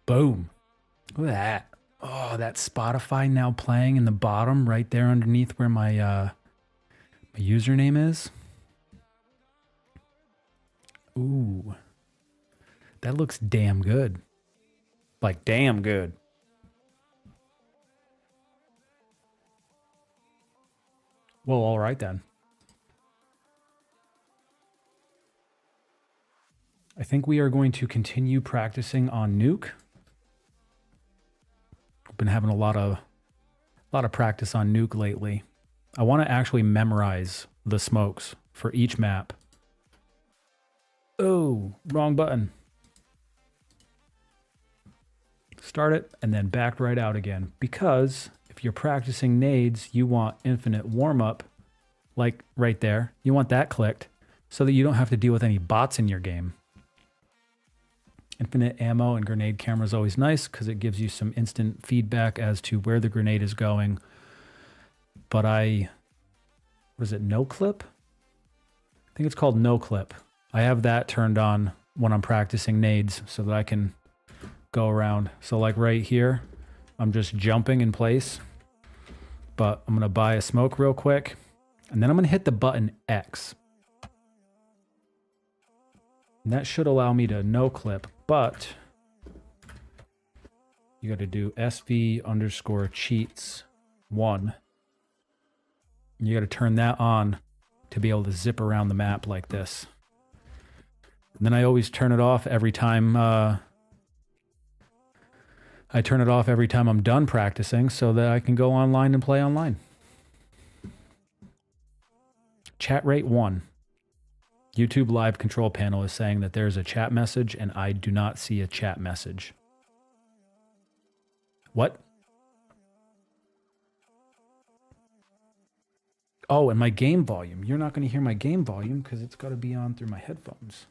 Boom. Look at that. Oh, that Spotify now playing in the bottom right there underneath where my username is. Ooh. That looks damn good. Like, damn good. Well, all right then. I think we are going to continue practicing on Nuke. I've been having a lot of practice on Nuke lately. I want to actually memorize the smokes for each map. Oh, wrong button. Start it and then back right out again. Because if you're practicing nades, you want infinite warm-up, like right there. You want that clicked so that you don't have to deal with any bots in your game. Infinite ammo and grenade camera is always nice because it gives you some instant feedback as to where the grenade is going. But what is it, no clip? I think it's called no clip. I have that turned on when I'm practicing nades so that I can go around. So like right here, I'm just jumping in place, but I'm gonna buy a smoke real quick and then I'm gonna hit the button X. And that should allow me to no clip, but you got to do SV_cheats1. You got to turn that on to be able to zip around the map like this. And then I always turn it off every time. I turn it off every time I'm done practicing so that I can go online and play online. Chat rate 1. YouTube live control panel is saying that there's a chat message and I do not see a chat message. What? Oh, and my game volume. You're not going to hear my game volume because it's got to be on through my headphones.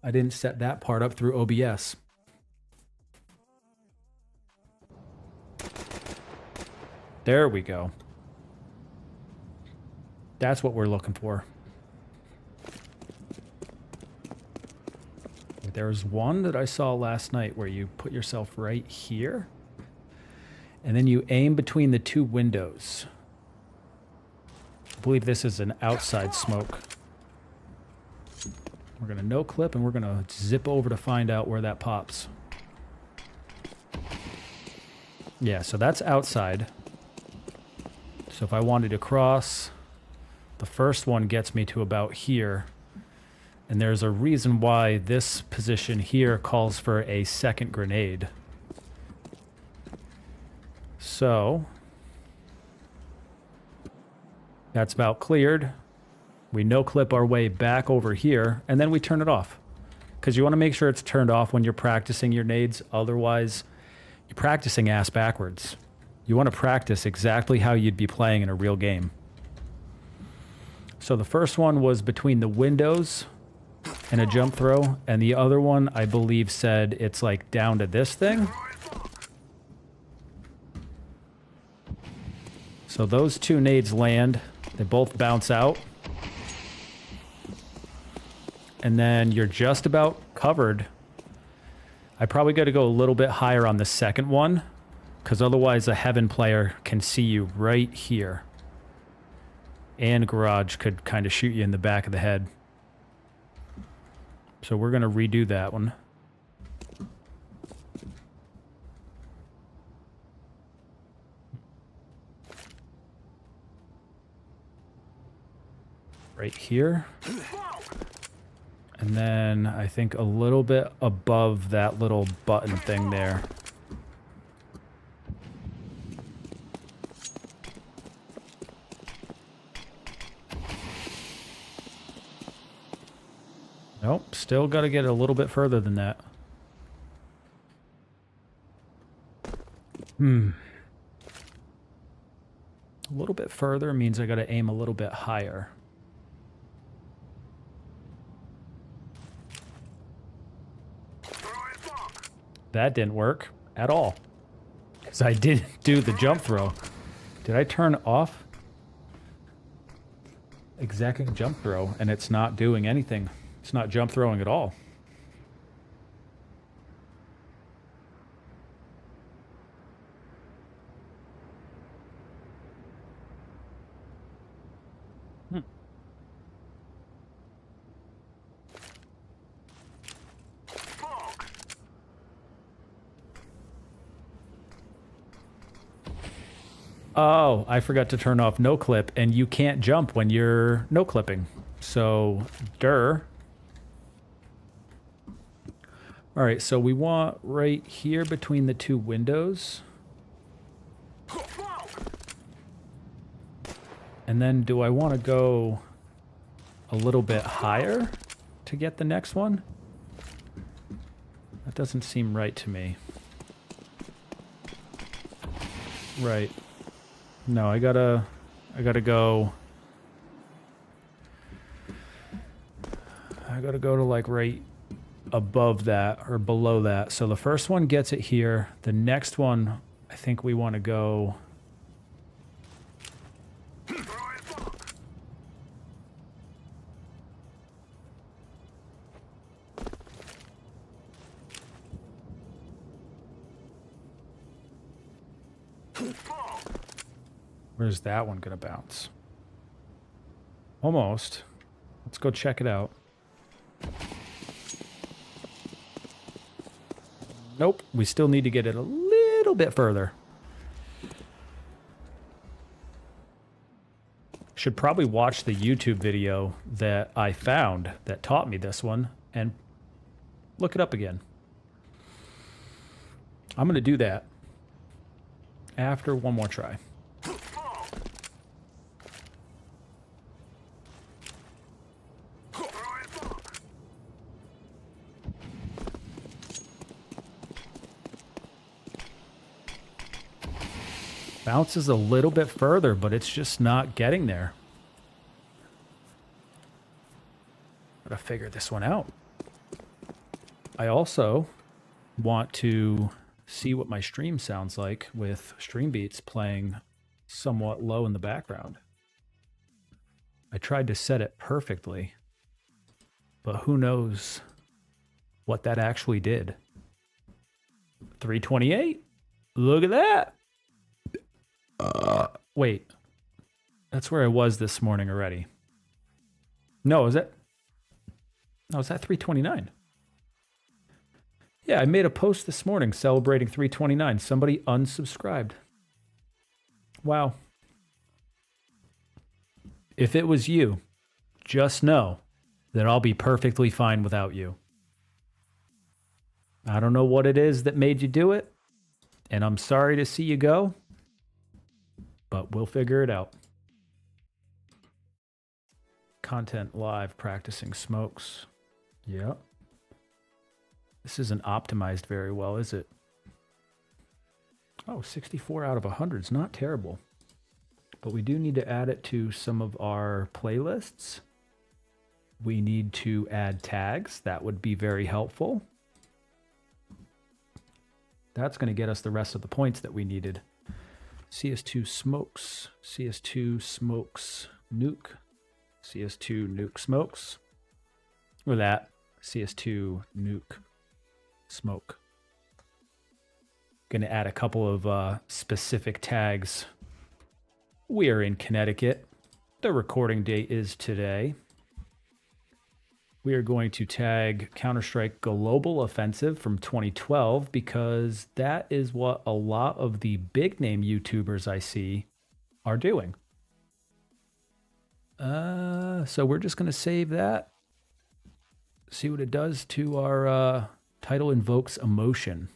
I didn't set that part up through OBS. There we go. That's what we're looking for. There's one that I saw last night where you put yourself right here and then you aim between the two windows. I believe this is an outside smoke. We're going to no clip and we're going to zip over to find out where that pops. Yeah, so that's outside. So if I wanted to cross, the first one gets me to about here. And there's a reason why this position here calls for a second grenade. So that's about cleared. We no clip our way back over here and then we turn it off. Because you want to make sure it's turned off when you're practicing your nades. Otherwise, you're practicing ass backwards. You want to practice exactly how you'd be playing in a real game. So the first one was between the windows and a jump throw, and the other one I believe said it's like down to this thing. So those two nades land, they both bounce out, and then you're just about covered. I probably got to go a little bit higher on the second one because otherwise a heaven player can see you right here, and garage could kind of shoot you in the back of the head. So we're going to redo that one. Right here. And then I think a little bit above that little button thing there. Nope, still got to get a little bit further than that. A little bit further means I got to aim a little bit higher. That didn't work at all. Because I didn't do the jump throw. Did I turn off exact jump throw and it's not doing anything? It's not jump throwing at all. Oh, I forgot to turn off no clip, and you can't jump when you're no clipping. So, All right, so we want right here between the two windows. And then do I want to go a little bit higher to get the next one? That doesn't seem right to me. Right. No, I gotta go. I gotta go to like right above that or below that. So the first one gets it here. The next one, I think we want to go. Where's that one gonna bounce? Almost. Let's go check it out. Nope, we still need to get it a little bit further. Should probably watch the YouTube video that I found that taught me this one and look it up again. I'm gonna do that after one more try. Bounces a little bit further, but it's just not getting there. Gotta figure this one out. I also want to see what my stream sounds like with stream beats playing somewhat low in the background. I tried to set it perfectly, but who knows what that actually did. 328. Look at that. Wait, that's where I was this morning already. No, is that 329? Yeah, I made a post this morning celebrating 329. Somebody unsubscribed. Wow. If it was you, just know that I'll be perfectly fine without you. I don't know what it is that made you do it, and I'm sorry to see you go. But we'll figure it out. Content live practicing smokes. Yep. This isn't optimized very well, is it? Oh, 64 out of 100 is not terrible. But we do need to add it to some of our playlists. We need to add tags. That would be very helpful. That's going to get us the rest of the points that we needed. CS2 smokes, CS2 smokes, nuke, CS2 nuke smokes, or that, CS2 nuke smoke. Going to add a couple of specific tags. We are in Connecticut. The recording date is today. We are going to tag Counterstrike Global Offensive from 2012 because that is what a lot of the big name YouTubers I see are doing. So we're just going to save that. See what it does to our title invokes emotion.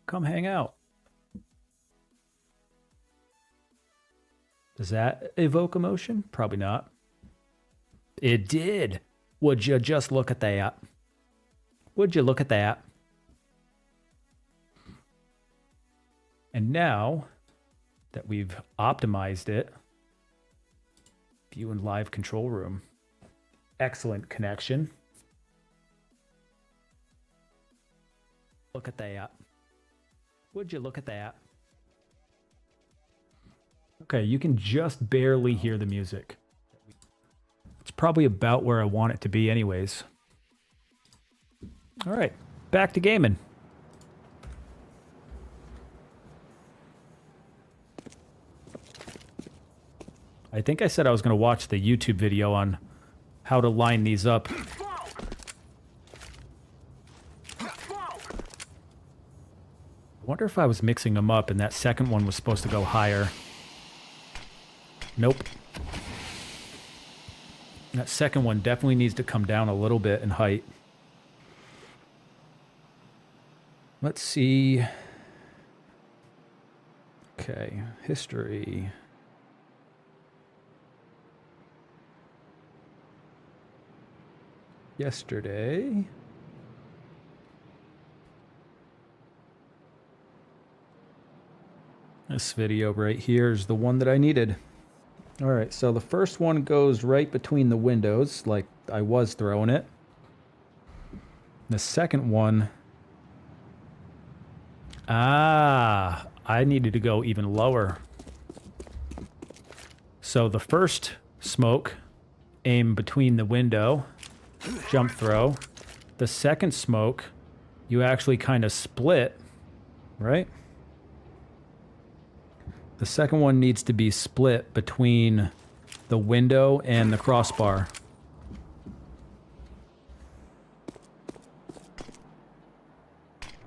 Come hang out. Does that evoke emotion? Probably not. It did. Would you just look at that? Would you look at that? And now that we've optimized it, view in live control room. Excellent connection. Look at that. Would you look at that? Okay, you can just barely hear the music. It's probably about where I want it to be anyways. All right, back to gaming. I think I said I was going to watch the YouTube video on how to line these up. I Wonder if I was mixing them up and that second one was supposed to go higher. Nope. That second one definitely needs to come down a little bit in height. Let's see. Okay, history. Yesterday. This video right here is the one that I needed. All right, so the first one goes right between the windows, like I was throwing it. The second one, I needed to go even lower. So the first smoke, aim between the window, jump throw. The second smoke, you actually kind of split, right? The second one needs to be split between the window and the crossbar.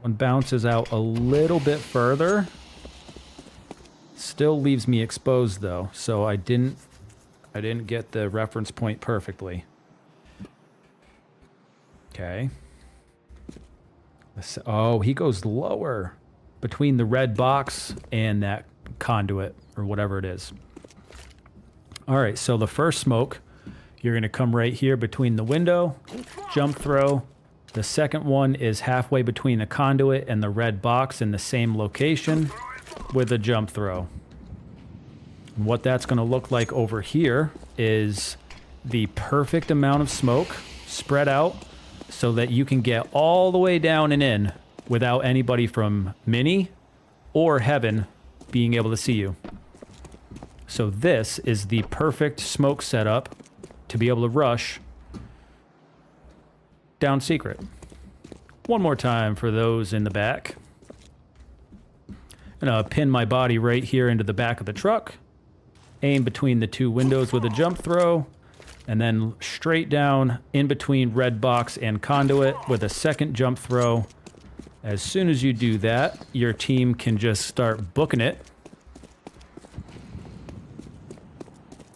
One bounces out a little bit further. Still leaves me exposed though, so I didn't get the reference point perfectly. Okay. Oh, he goes lower between the red box and that conduit or whatever it is. All right, so the first smoke, you're going to come right here between the window, jump throw. The second one is halfway between the conduit and the red box in the same location with a jump throw. And what that's going to look like over here is the perfect amount of smoke spread out so that you can get all the way down and in without anybody from Mini or Heaven being able to see you. So this is the perfect smoke setup to be able to rush down secret. One more time for those in the back. I'm gonna pin my body right here into the back of the truck, aim between the two windows with a jump throw, and then straight down in between red box and conduit with a second jump throw. As soon as you do that, your team can just start booking it.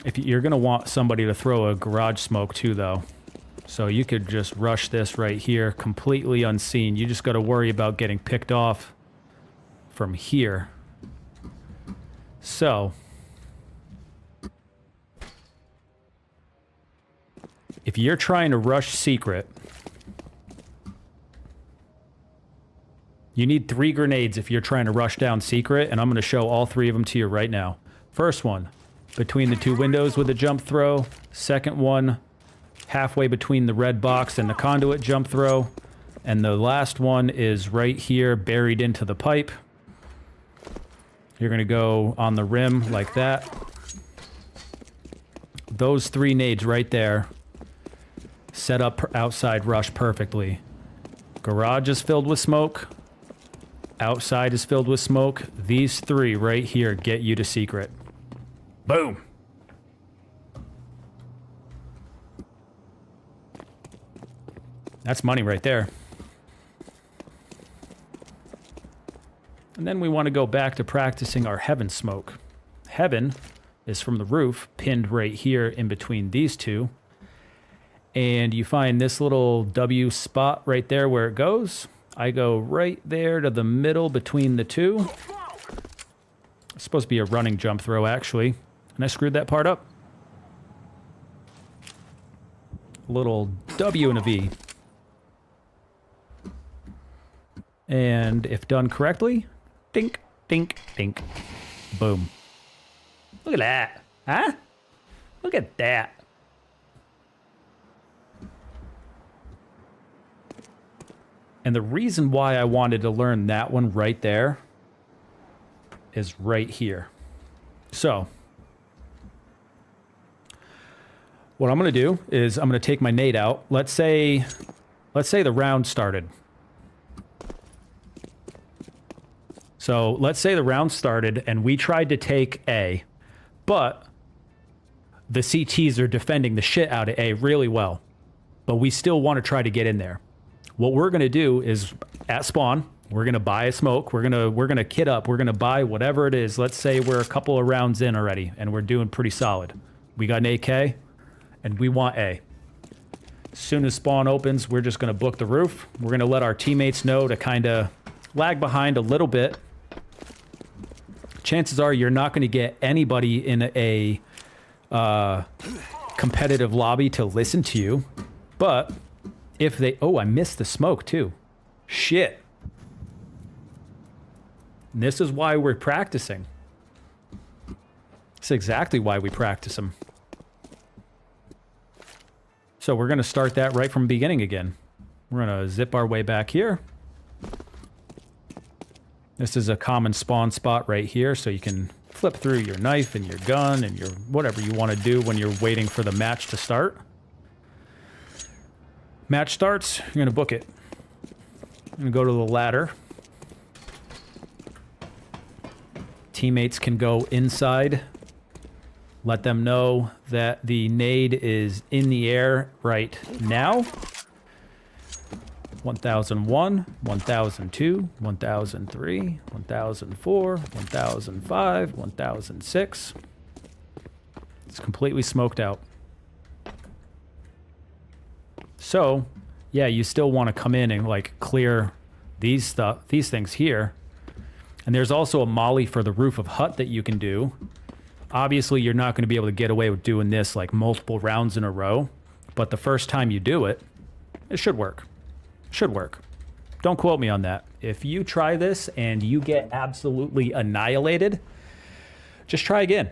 If you're going to want somebody to throw a garage smoke too, though. So you could just rush this right here completely unseen. You just got to worry about getting picked off from here. So if you're trying to rush secret, you need 3 grenades if you're trying to rush down secret, and I'm going to show all 3 of them to you right now. First one, between the two windows with a jump throw. Second one, halfway between the red box and the conduit jump throw. And the last one is right here, buried into the pipe. You're going to go on the rim like that. Those 3 nades right there set up outside rush perfectly. Garage is filled with smoke. Outside is filled with smoke. These 3 right here get you to secret. Boom. That's money right there. And then we want to go back to practicing our Heaven smoke. Heaven is from the roof, pinned right here in between these 2. And you find this little W spot right there where it goes. I go right there to the middle between the 2. It's supposed to be a running jump throw, actually. And I screwed that part up. A little W and a V. And if done correctly, dink, dink, dink. Boom. Look at that. Huh? Look at that. And the reason why I wanted to learn that one right there is right here. So what I'm going to do is I'm going to take my nade out. Let's say the round started. So let's say the round started and we tried to take A, but the CTs are defending the shit out of A really well, but we still want to try to get in there. What we're going to do is at spawn, We're gonna buy a smoke. We're gonna kit up. We're gonna buy whatever it is. Let's say we're a couple of rounds in already, and we're doing pretty solid. We got an AK, and we want A. As soon as spawn opens, we're just gonna book the roof. We're gonna let our teammates know to kind of lag behind a little bit. Chances are you're not gonna get anybody in a competitive lobby to listen to you, but if they... Oh, I missed the smoke too. Shit. And this is why we're practicing. It's exactly why we practice them. So we're going to start that right from the beginning again. We're going to zip our way back here. This is a common spawn spot right here, so you can flip through your knife and your gun and your whatever you want to do when you're waiting for the match to start. Match starts, you're going to book it. I'm going to go to the ladder. Teammates can go inside. Let them know that the nade is in the air right now. 1001, 1002, 1003, 1004, 1005, 1006. It's completely smoked out. So, yeah, you still want to come in and like clear these things here. And there's also a molly for the roof of hut that you can do. Obviously, you're not going to be able to get away with doing this like multiple rounds in a row. But the first time you do it, it should work. Should work. Don't quote me on that. If you try this and you get absolutely annihilated, just try again.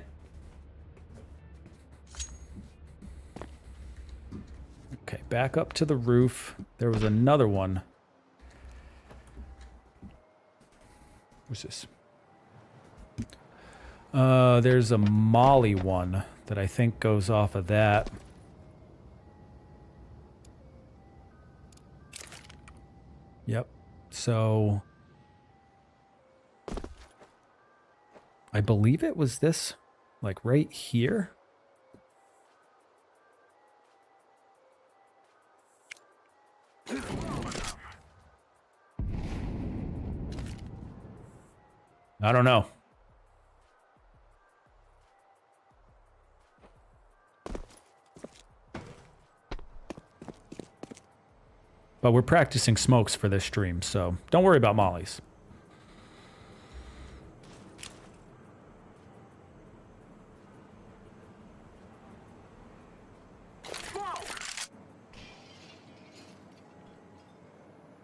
Okay, back up to the roof. There was another one. What's this? There's a molly one that I think goes off of that. Yep. So I believe it was this, like right here. I don't know. But we're practicing smokes for this stream, so don't worry about mollies.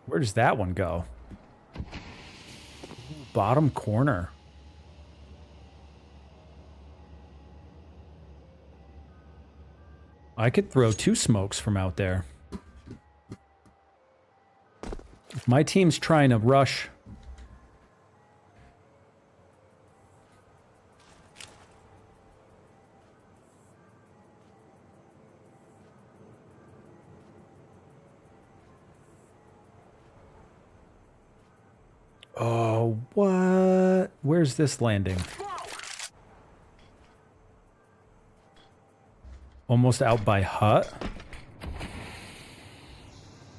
Where does that one go? Bottom corner. I could throw 2 smokes from out there. If my team's trying to rush... Oh, what? Where's this landing? Almost out by hut.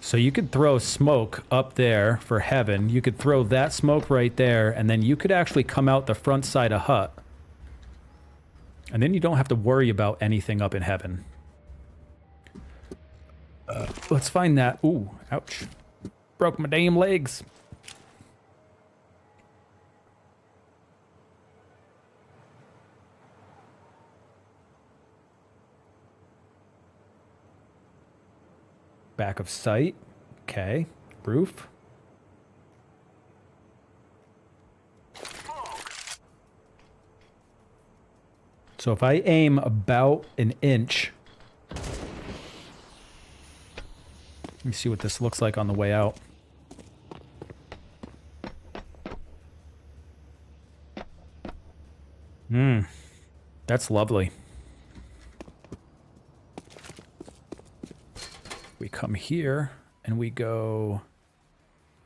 So you could throw smoke up there for heaven. You could throw that smoke right there, and then you could actually come out the front side of hut. And then you don't have to worry about anything up in heaven. Let's find that. Ooh, ouch. Broke my damn legs. Back of sight. Okay. Roof. So if I aim about an inch... Let me see what this looks like on the way out. That's lovely. We come here and we go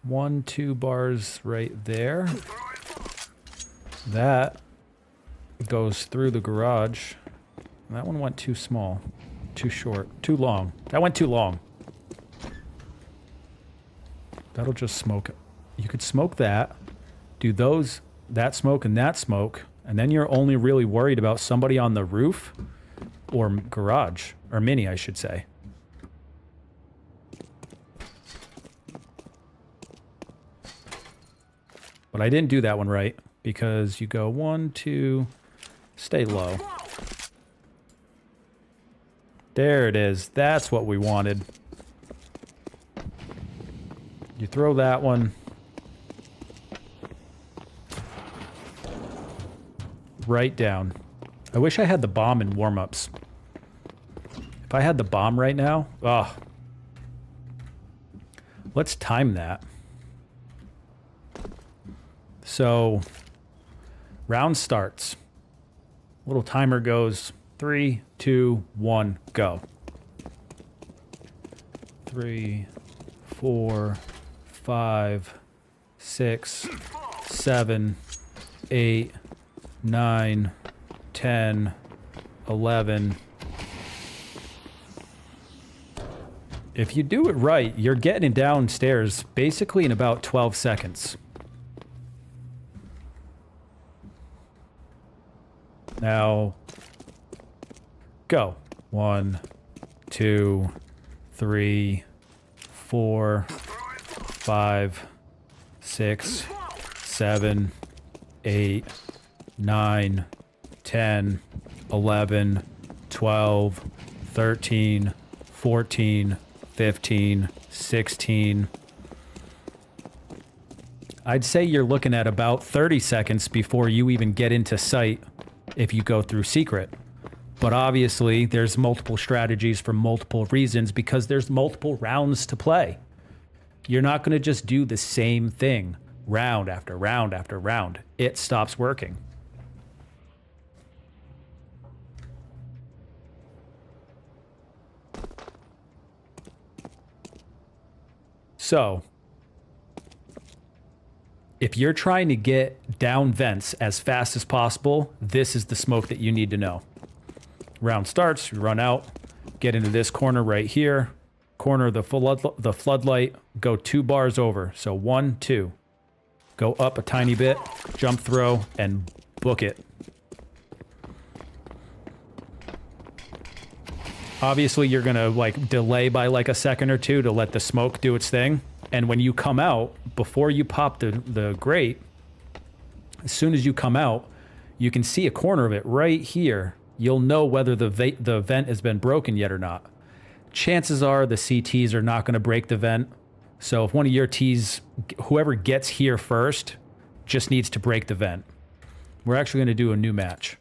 1, 2 bars right there. That goes through the garage. That one went too small, too short, too long. That went too long. That'll just smoke it. you could smoke that, do those, that smoke, and then you're only really worried about somebody on the roof or garage, or mini, I should say. But I didn't do that one right, because you go 1, 2, stay low. There it is. That's what we wanted. You throw that one. Right down. I wish I had the bomb in warm-ups. If I had the bomb right now... Ugh. Let's time that. So, round starts. Little timer goes 3, 2, 1, go. 3, 4, 5, 6, 7, 8, 9, 10, 11. If you do it right, you're getting downstairs basically in about 12 seconds. Now, go. 1, 2, 3, 4, 5, 6, 7, 8, 9, 10, 11, 12, 13, 14, 15, 16. I'd say you're looking at about 30 seconds before you even get into sight if you go through secret. But obviously, there's multiple strategies for multiple reasons because there's multiple rounds to play. You're not going to just do the same thing round after round after round. It stops working. So, if you're trying to get down vents as fast as possible, this is the smoke that you need to know. Round starts, you run out, get into this corner right here, corner of the floodlight, go 2 bars over. So 1, 2. Go up a tiny bit, jump throw, and book it. Obviously, you're going to like delay by like a second or two to let the smoke do its thing. And when you come out, before you pop the grate, as soon as you come out, you can see a corner of it right here. You'll know whether the vent has been broken yet or not. Chances are the CTs are not going to break the vent. So if one of your Ts, whoever gets here first, just needs to break the vent. We're actually going to do a new match,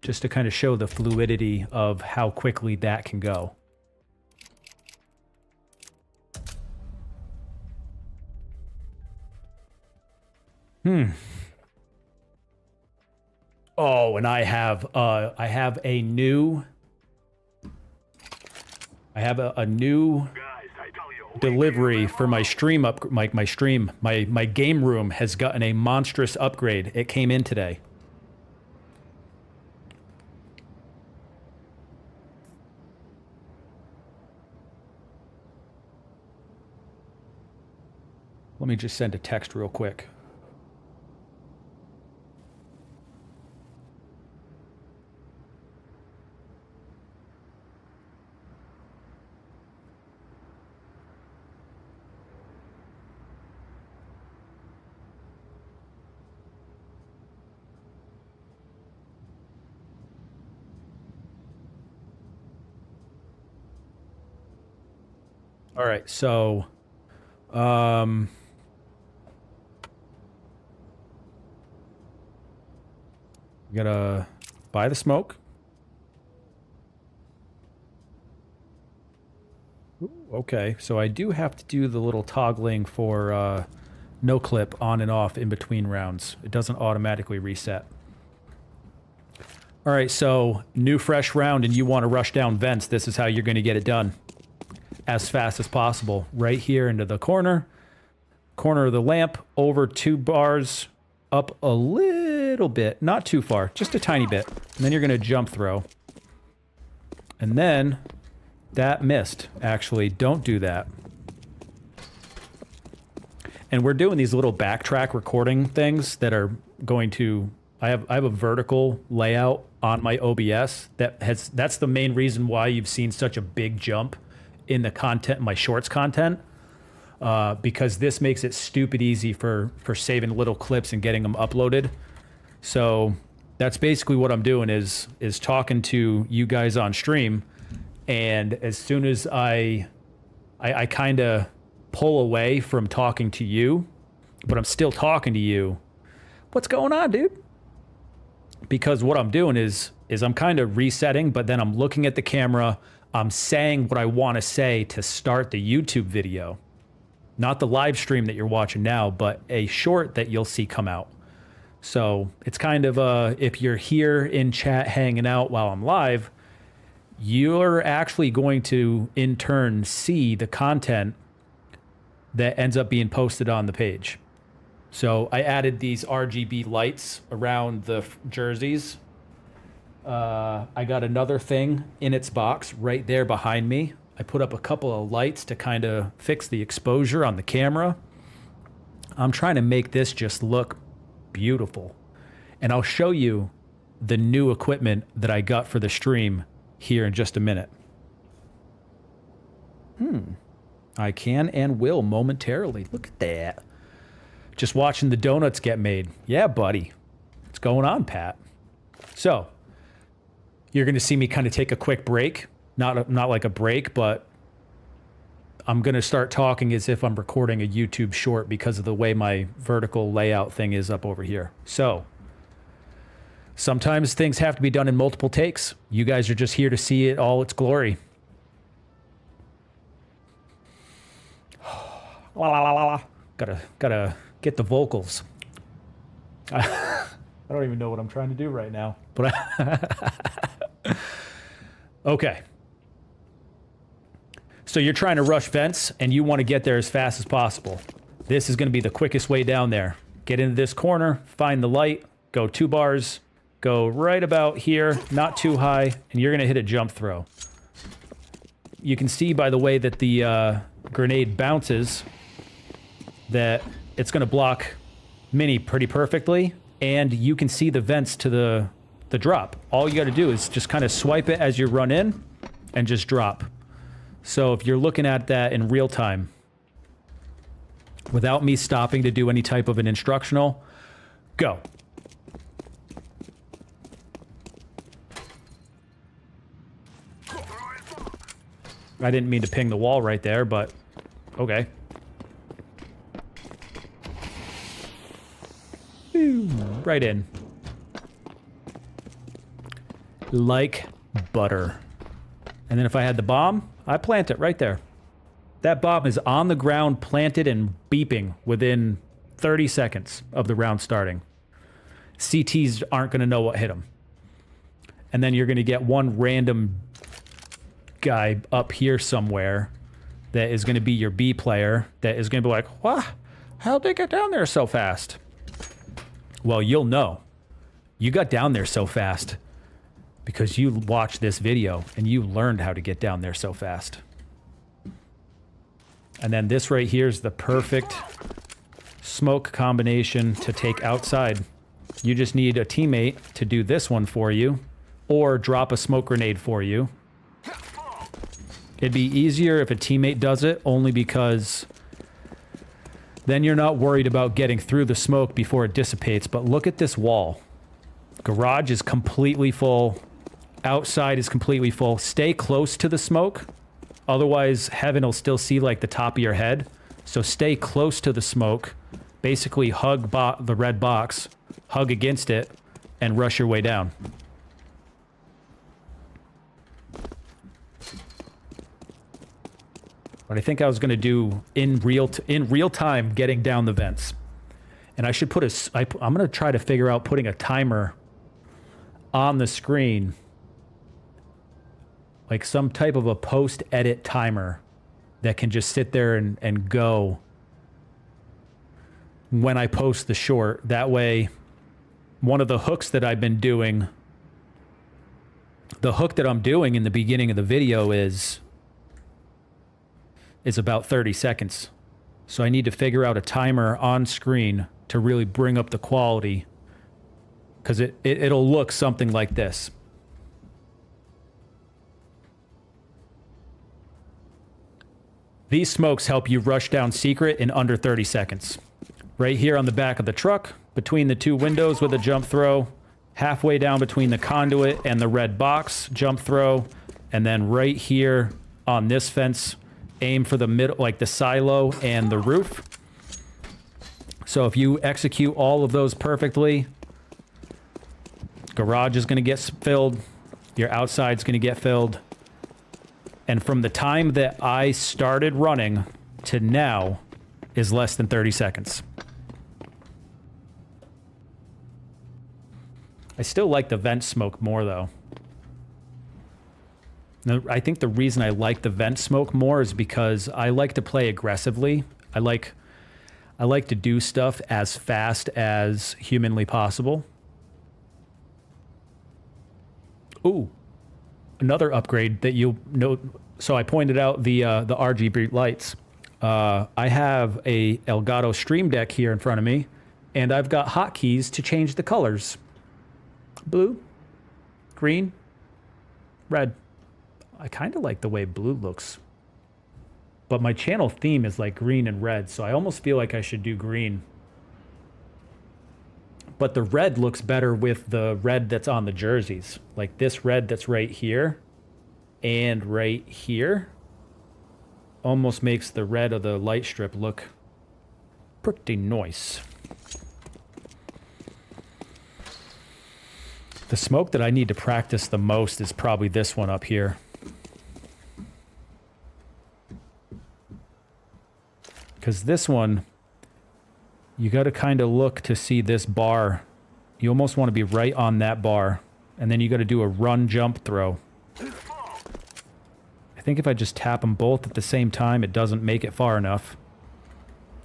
just to kind of show the fluidity of how quickly that can go. Oh, and I have a new delivery for my stream my game room has gotten a monstrous upgrade. It came in today. Let me just send a text real quick. All right, so you gotta buy the smoke. Ooh, okay, so I do have to do the little toggling for no clip on and off in between rounds. It doesn't automatically reset. All right, so new fresh round and you want to rush down vents. This is how you're going to get it done. As fast as possible. Right here into the corner of the lamp, over 2 bars, up a little bit, not too far, just a tiny bit. And then you're going to jump throw. And then that missed. Actually, don't do that. And we're doing these little backtrack recording things that are going to, I have a vertical layout on my OBS that's the main reason why you've seen such a big jump in the content, my shorts content, because this makes it stupid easy for saving little clips and getting them uploaded. So that's basically what I'm doing is talking to you guys on stream. And as soon as I kind of pull away from talking to you, but I'm still talking to you, what's going on, dude? Because what I'm doing is I'm kind of resetting, but then I'm looking at the camera, I'm saying what I want to say to start the YouTube video. Not the live stream that you're watching now, but a short that you'll see come out. So it's kind of, if you're here in chat hanging out while I'm live, you're actually going to in turn see the content that ends up being posted on the page. So I added these RGB lights around the jerseys. I got another thing in its box right there behind me. I put up a couple of lights to kind of fix the exposure on the camera. I'm trying to make this just look beautiful. And I'll show you the new equipment that I got for the stream here in just a minute. I can and will momentarily. Look at that. Just watching the donuts get made. Yeah, buddy. What's going on, Pat? So, you're going to see me kind of take a quick break. Not like a break, but I'm going to start talking as if I'm recording a YouTube short because of the way my vertical layout thing is up over here. So, sometimes things have to be done in multiple takes. You guys are just here to see it all its glory. La la la la la. Gotta get the vocals. I don't even know what I'm trying to do right now. But okay. So you're trying to rush vents and you want to get there as fast as possible. This is going to be the quickest way down there. Get into this corner, find the light, go 2 bars, go right about here, not too high, and you're going to hit a jump throw. You can see by the way that the grenade bounces that it's going to block Mini pretty perfectly, and you can see the vents to the drop. All you got to do is just kind of swipe it as you run in and just drop. So if you're looking at that in real time, without me stopping to do any type of an instructional, go. I didn't mean to ping the wall right there, but okay. Right in. Like butter. And then if I had the bomb, I plant it right there. That bomb is on the ground, planted and beeping within 30 seconds of the round starting. CTs aren't going to know what hit them. And then you're going to get one random guy up here somewhere that is going to be your B player that is going to be like, what? How'd they get down there so fast? Well, you'll know. You got down there so fast because you watched this video and you learned how to get down there so fast. And then this right here is the perfect smoke combination to take outside. You just need a teammate to do this one for you or drop a smoke grenade for you. It'd be easier if a teammate does it, only because then you're not worried about getting through the smoke before it dissipates. But look at this wall. Garage is completely full. Outside is completely full. Stay close to the smoke. Otherwise, heaven will still see like the top of your head. So stay close to the smoke. Basically hug the red box. Hug against it. And rush your way down. What I think I was going to do in real time, getting down the vents. And I should put I'm going to try to figure out putting a timer on the screen. Like some type of a post-edit timer that can just sit there and go when I post the short. That way, one of the hooks that I've been doing, the hook that I'm doing in the beginning of the video is about 30 seconds. So I need to figure out a timer on screen to really bring up the quality, because it'll look something like this. These smokes help you rush down secret in under 30 seconds. Right here on the back of the truck, between the two windows with a jump throw, halfway down between the conduit and the red box, jump throw, and then right here on this fence, aim for the middle, like the silo and the roof. So if you execute all of those perfectly, garage is going to get filled, your outside's going to get filled. And from the time that I started running to now is less than 30 seconds. I still like the vent smoke more, though. Now, I think the reason I like the vent smoke more is because I like to play aggressively. I like to do stuff as fast as humanly possible. Ooh, another upgrade that you'll note. So I pointed out the RGB lights. I have a Elgato Stream Deck here in front of me, and I've got hotkeys to change the colors. Blue, green, red. I kind of like the way blue looks. But my channel theme is like green and red, so I almost feel like I should do green. But the red looks better with the red that's on the jerseys. Like this red that's right here and right here almost makes the red of the light strip look pretty nice. The smoke that I need to practice the most is probably this one up here. Because this one, you got to kind of look to see this bar. You almost want to be right on that bar. And then you got to do a run jump throw. I think if I just tap them both at the same time, it doesn't make it far enough.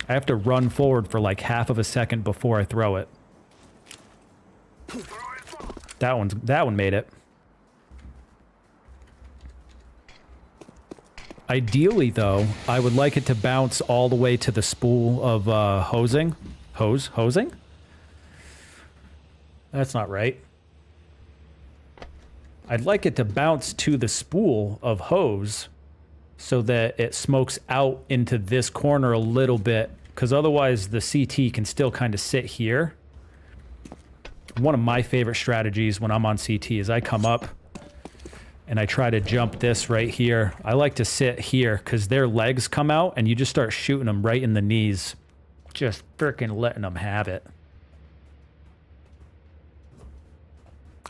I have to run forward for like half of a second before I throw it. That one made it. Ideally, though, I would like it to bounce all the way to the spool of hosing. Hosing? That's not right. I'd like it to bounce to the spool of hose so that it smokes out into this corner a little bit, because otherwise the CT can still kind of sit here. One of my favorite strategies when I'm on CT is I come up and I try to jump this right here. I like to sit here because their legs come out and you just start shooting them right in the knees. Just freaking letting them have it.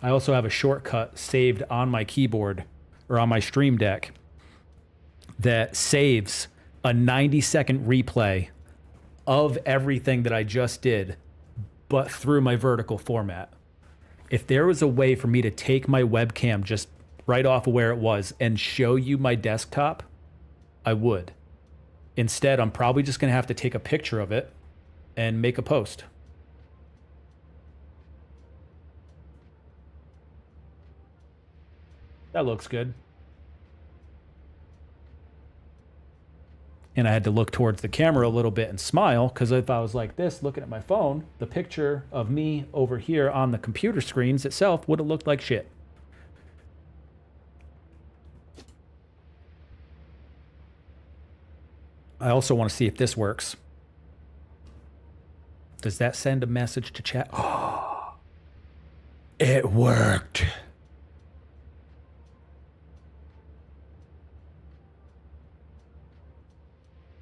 I also have a shortcut saved on my keyboard or on my Stream Deck that saves a 90-second replay of everything that I just did, but through my vertical format. If there was a way for me to take my webcam just right off of where it was and show you my desktop, I would. Instead, I'm probably just going to have to take a picture of it and make a post. That looks good. And I had to look towards the camera a little bit and smile, because if I was like this, looking at my phone, the picture of me over here on the computer screens itself would have looked like shit. I also want to see if this works. Does that send a message to chat? Oh, it worked.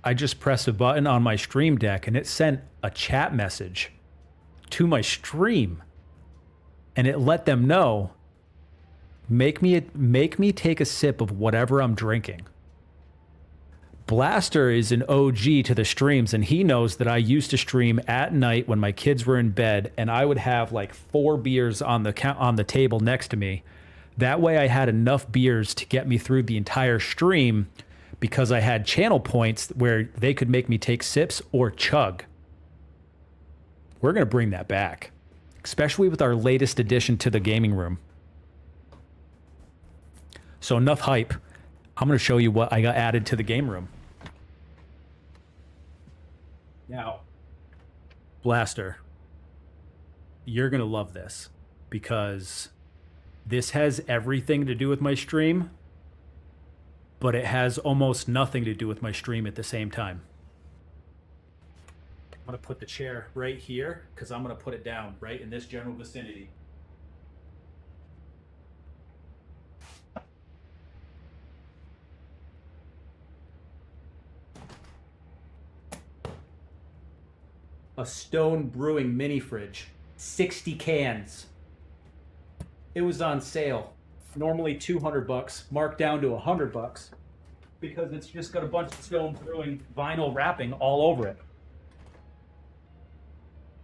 I just pressed a button on my Stream Deck and it sent a chat message to my stream. And it let them know, make me take a sip of whatever I'm drinking. Blaster is an OG to the streams, and he knows that I used to stream at night when my kids were in bed, and I would have like 4 beers on the table next to me. That way I had enough beers to get me through the entire stream, because I had channel points where they could make me take sips or chug. We're going to bring that back, especially with our latest addition to the gaming room. So enough hype. I'm going to show you what I got added to the game room. Now, Blaster, you're going to love this because this has everything to do with my stream, but it has almost nothing to do with my stream at the same time. I'm going to put the chair right here because I'm going to put it down right in this general vicinity. A Stone Brewing mini fridge, 60 cans. It was on sale. Normally 200 bucks, marked down to 100 bucks because it's just got a bunch of Stone Brewing vinyl wrapping all over it.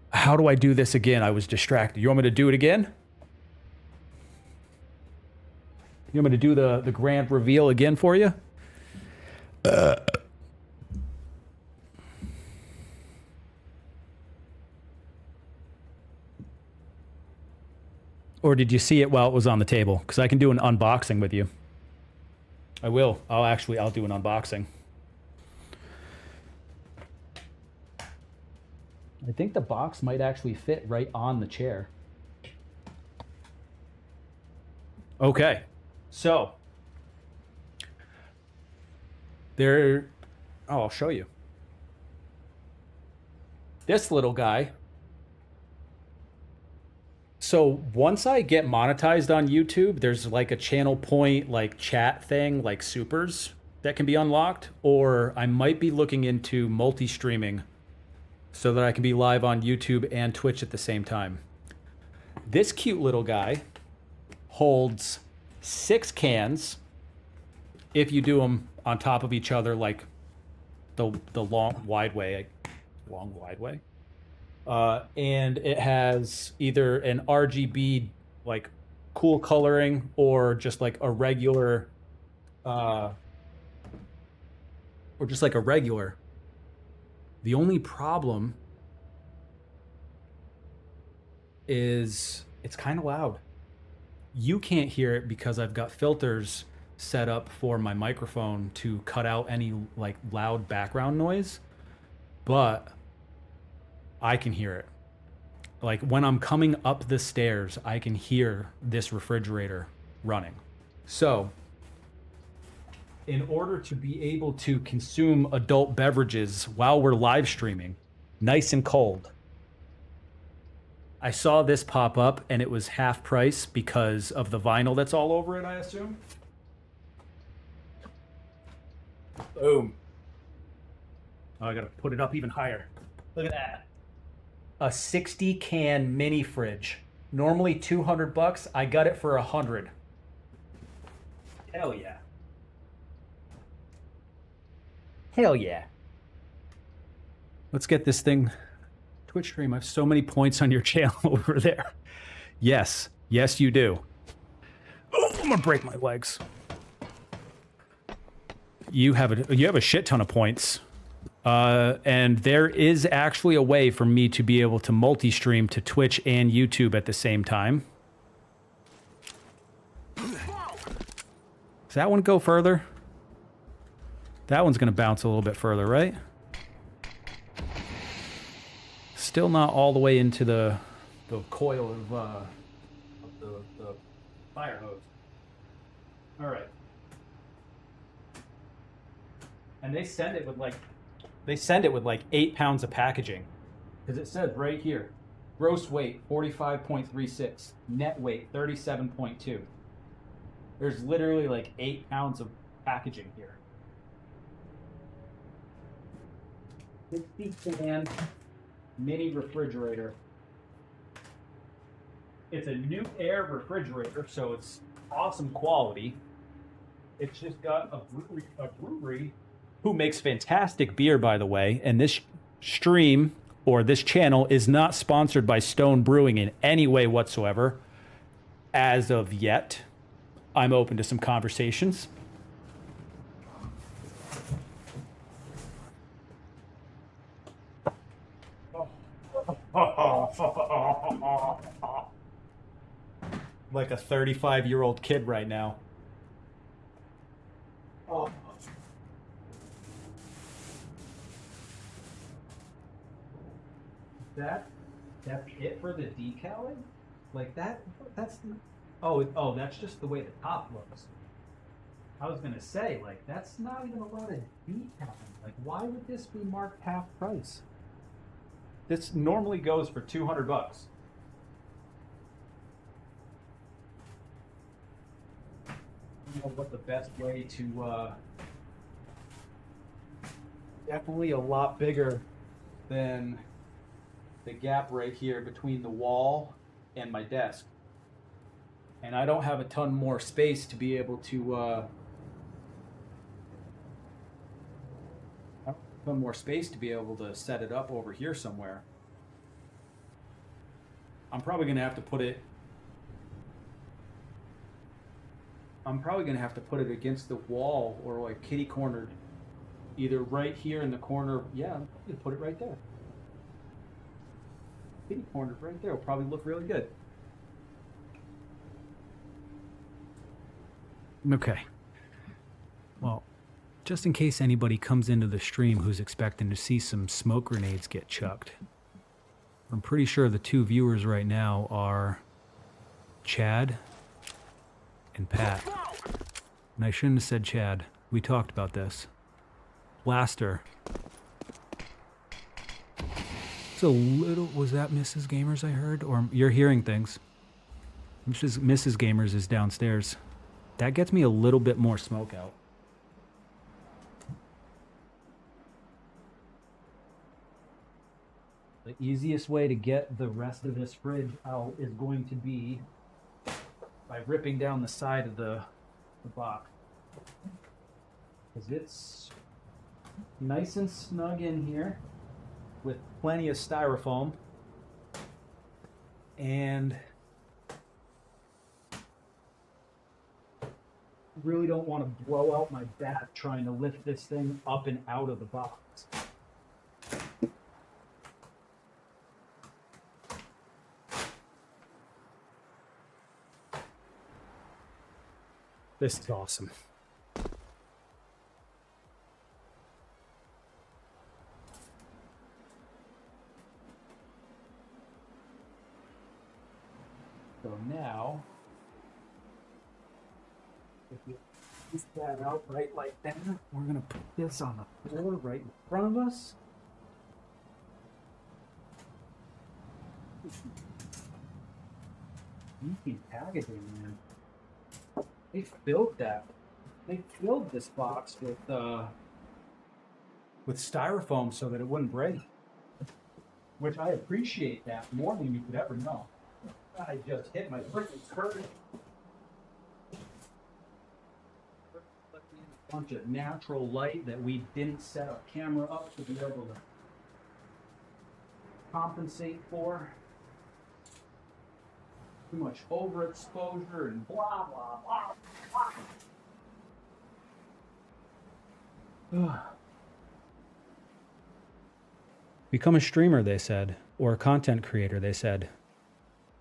How do I do this again? I was distracted. You want me to do it again? You want me to do the grand reveal again for you? Or did you see it while it was on the table? Because I can do an unboxing with you. I will. I'll do an unboxing. I think the box might actually fit right on the chair. Okay. So. I'll show you. This little guy. So once I get monetized on YouTube, there's like a channel point, like chat thing, like supers that can be unlocked, or I might be looking into multi-streaming so that I can be live on YouTube and Twitch at the same time. This cute little guy holds 6 cans if you do them on top of each other, like the long wide way. And it has either an RGB like cool coloring or just like a regular The only problem is it's kind of loud. You can't hear it because I've got filters set up for my microphone to cut out any like loud background noise, but I can hear it. Like when I'm coming up the stairs, I can hear this refrigerator running. So, in order to be able to consume adult beverages while we're live streaming, nice and cold, I saw this pop up and it was half price because of the vinyl that's all over it, I assume. Boom. Oh, I gotta put it up even higher. Look at that. A 60 can mini fridge. Normally 200 bucks. I got it for 100. Hell yeah. Hell yeah. Let's get this thing. Twitch stream. I have so many points on your channel over there. Yes. Yes, you do. Oh, I'm gonna break my legs. You have a shit ton of points. And there is actually a way for me to be able to multi-stream to Twitch and YouTube at the same time. Does that one go further? That one's going to bounce a little bit further, right? Still not all the way into the coil of the fire hose. All right. And they send it with like 8 pounds of packaging, because it says right here, gross weight 45.36, net weight 37.2. There's literally like 8 pounds of packaging here. 60 can mini refrigerator. It's a new air refrigerator, so it's awesome quality. It's just got a brewery who makes fantastic beer, by the way. And this stream or this channel is not sponsored by Stone Brewing in any way whatsoever. As of yet, I'm open to some conversations. Like a 35-year-old kid right now. Oh. That's it for the decaling? Like that's oh, that's just the way the top looks. I was gonna say, like, that's not even a lot of detailing. Like, why would this be marked half price? This normally goes for 200 bucks. I don't know what the best way to definitely a lot bigger than the gap right here between the wall and my desk. And I don't have a ton more space to be able to set it up over here somewhere. I'm probably gonna have to put it against the wall or like kitty cornered, either right here in the corner. Yeah, you put it right there. Kitty cornered right there will probably look really good. Okay. Well, just in case anybody comes into the stream who's expecting to see some smoke grenades get chucked, I'm pretty sure the two viewers right now are Chad and Pat. And I shouldn't have said Chad. We talked about this. Blaster. It's a little... Was that Mrs. Gamers I heard? Or you're hearing things. Mrs. Gamers is downstairs. That gets me a little bit more smoke out. The easiest way to get the rest of this fridge out is going to be by ripping down the side of the box. Because it's nice and snug in here with plenty of styrofoam. And really don't want to blow out my back trying to lift this thing up and out of the box. This is awesome. So now, if you push that out right like that, we're going to put this on the floor right in front of us. Sneaky packaging, man. They filled that. They filled this box with styrofoam so that it wouldn't break. Which I appreciate that more than you could ever know. I just hit my freaking curtain. A bunch of natural light that we didn't set our camera up to be able to compensate for. Too much overexposure and blah, blah, blah, blah. Become a streamer, they said, or a content creator, they said.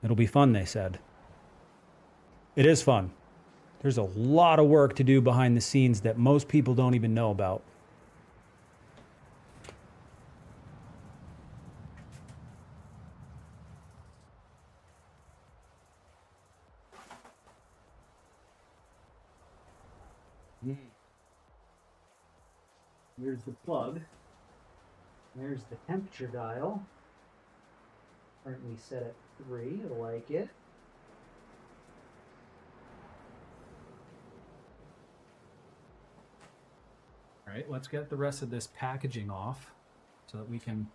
It'll be fun, they said. It is fun. There's a lot of work to do behind the scenes that most people don't even know about. Here's the plug. There's the temperature dial. Currently set at 3. I like it. All right, let's get the rest of this packaging off so that we can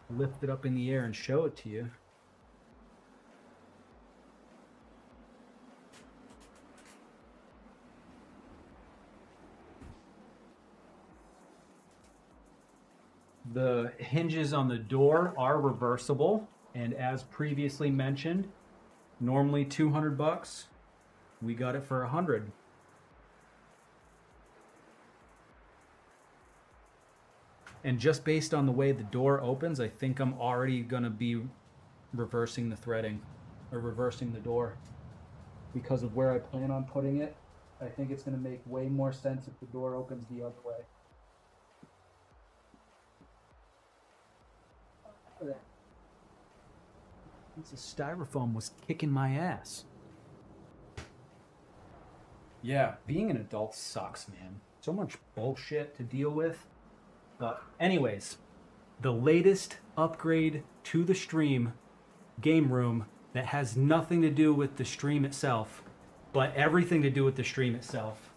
lift it up in the air and show it to you. The hinges on the door are reversible, and as previously mentioned, normally 200 bucks. We got it for 100. And just based on the way the door opens, I think I'm already gonna be reversing the threading, or reversing the door. Because of where I plan on putting it, I think it's gonna make way more sense if the door opens the other way. This styrofoam was kicking my ass. Yeah, being an adult sucks, man. So much bullshit to deal with. But anyways, the latest upgrade to the stream game room that has nothing to do with the stream itself, but everything to do with the stream itself.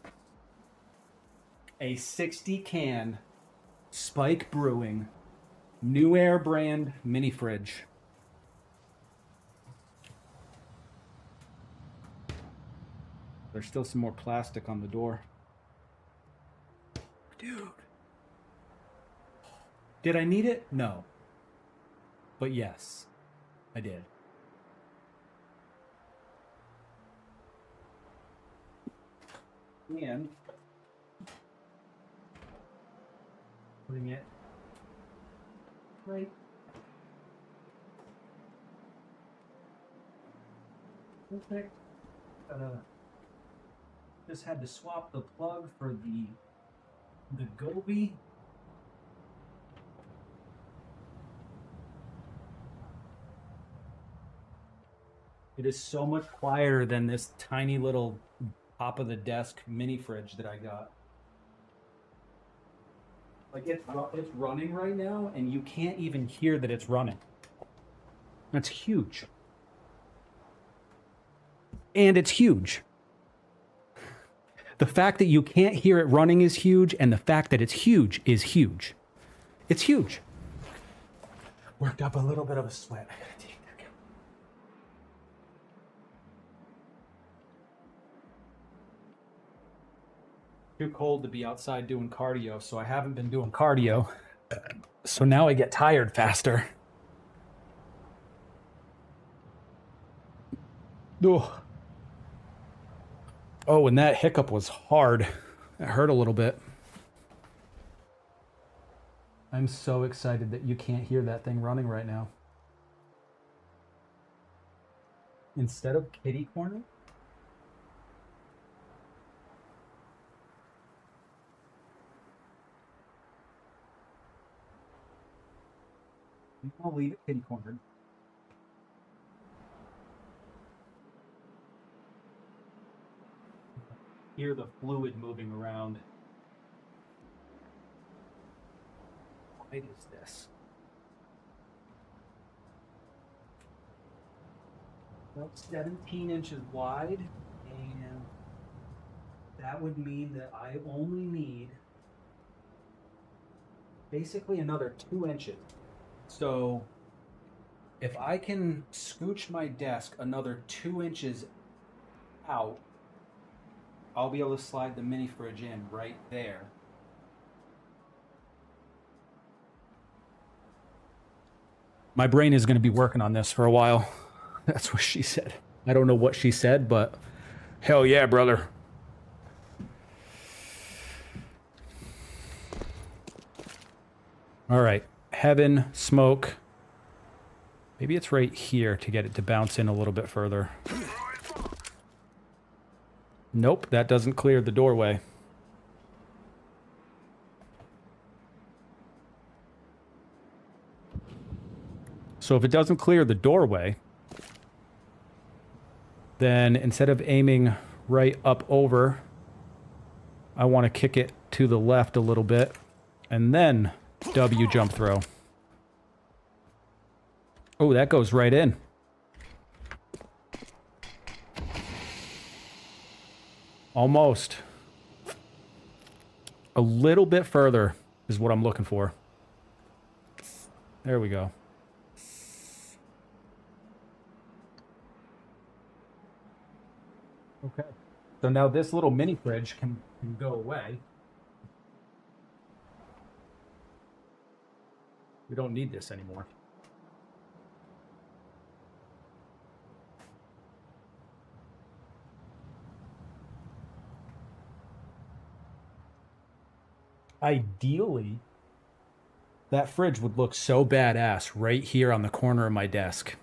A 60 can Spike Brewing New Air brand mini fridge. There's still some more plastic on the door. Dude. Did I need it? No. But yes, I did. And putting it right. Perfect. Just had to swap the plug for the Gobi. It is so much quieter than this tiny little top of the desk mini fridge that I got. Like it's running right now and you can't even hear that it's running. That's huge. And it's huge. The fact that you can't hear it running is huge, and the fact that it's huge is huge. It's huge. Worked up a little bit of a sweat. I gotta take that. Too cold to be outside doing cardio, so I haven't been doing cardio. So now I get tired faster. Ugh. Oh, and that hiccup was hard. It hurt a little bit. I'm so excited that you can't hear that thing running right now. Instead of kitty corner, I'll leave it kitty cornered. Hear the fluid moving around. What is this? About 17 inches wide, and that would mean that I only need basically another 2 inches. So if I can scooch my desk another 2 inches out, I'll be able to slide the mini fridge in right there. My brain is going to be working on this for a while. That's what she said. I don't know what she said, but hell yeah, brother. All right, heaven, smoke. Maybe it's right here to get it to bounce in a little bit further. Nope, that doesn't clear the doorway. So if it doesn't clear the doorway, then instead of aiming right up over, I want to kick it to the left a little bit, and then W jump throw. Oh, that goes right in. Almost. A little bit further is what I'm looking for. There we go. Okay. So now this little mini fridge can go away. We don't need this anymore. Ideally, that fridge would look so badass right here on the corner of my desk.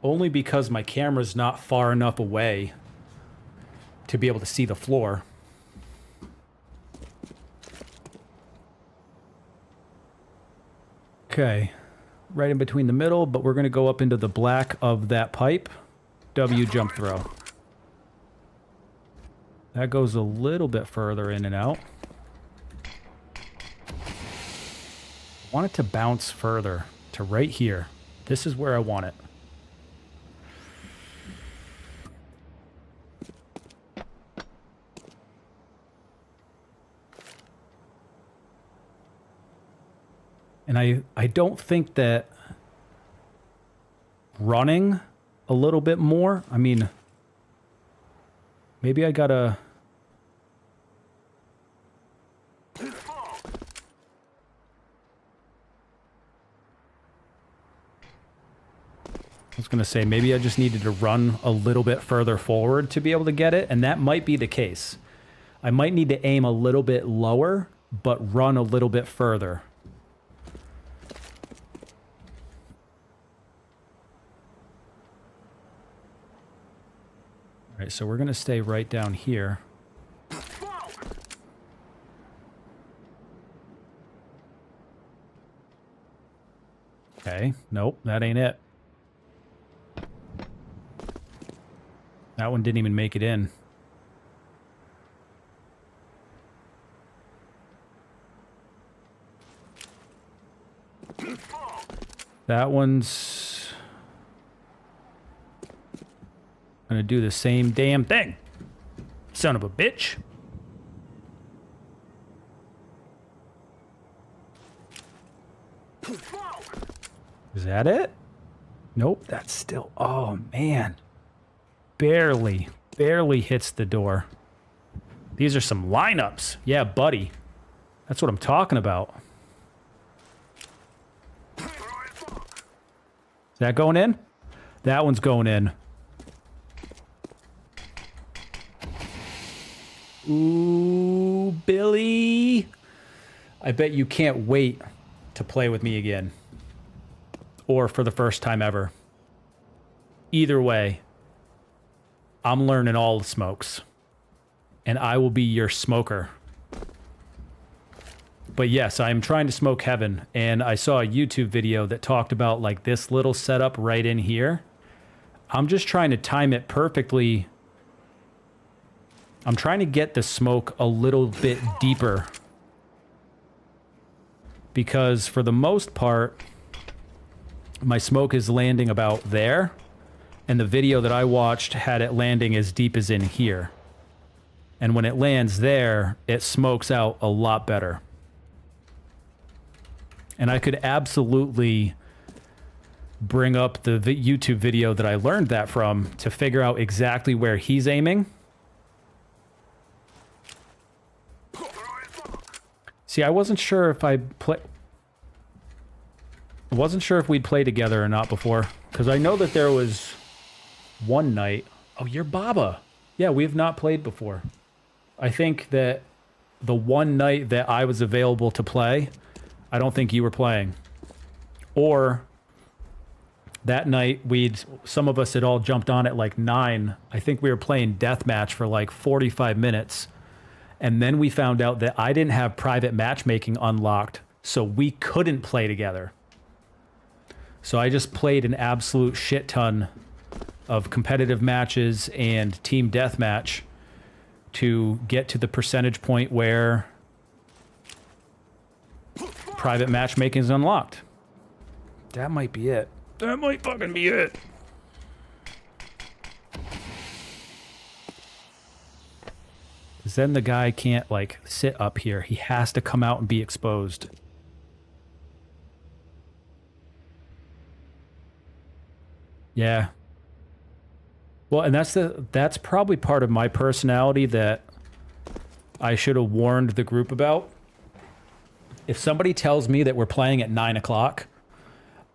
Only because my camera's not far enough away to be able to see the floor. Okay. Right in between the middle, but we're going to go up into the black of that pipe. W jump throw. That goes a little bit further in and out. I want it to bounce further to right here. This is where I want it. And I don't think that running a little bit more, I mean, maybe I gotta... I was going to say, maybe I just needed to run a little bit further forward to be able to get it, and that might be the case. I might need to aim a little bit lower, but run a little bit further. All right, so we're going to stay right down here. Okay, nope, that ain't it. That one didn't even make it in. That one's gonna do the same damn thing. Son of a bitch. Is that it? Nope, that's still... Oh, man. Barely hits the door. These are some lineups. Yeah, buddy. That's what I'm talking about. Is that going in? That one's going in. Ooh, Billy. I bet you can't wait to play with me again. Or for the first time ever. Either way, I'm learning all the smokes. And I will be your smoker. But yes, I am trying to smoke heaven. And I saw a YouTube video that talked about like this little setup right in here. I'm just trying to time it perfectly. I'm trying to get the smoke a little bit deeper. Because for the most part, my smoke is landing about there. And the video that I watched had it landing as deep as in here. And when it lands there, it smokes out a lot better. And I could absolutely bring up the YouTube video that I learned that from to figure out exactly where he's aiming. See, I wasn't sure if we'd play together or not before. Because I know that there was one night... Oh, you're Baba. Yeah, we have not played before. I think that the one night that I was available to play, I don't think you were playing. Or that night, some of us had all jumped on at like 9. I think we were playing deathmatch for like 45 minutes. And then we found out that I didn't have private matchmaking unlocked, so we couldn't play together. So I just played an absolute shit ton of competitive matches and team deathmatch to get to the percentage point where private matchmaking is unlocked. That might be it. That might fucking be it. Because then the guy can't, like, sit up here. He has to come out and be exposed. Yeah. Well, and that's probably part of my personality that I should have warned the group about. If somebody tells me that we're playing at 9 o'clock,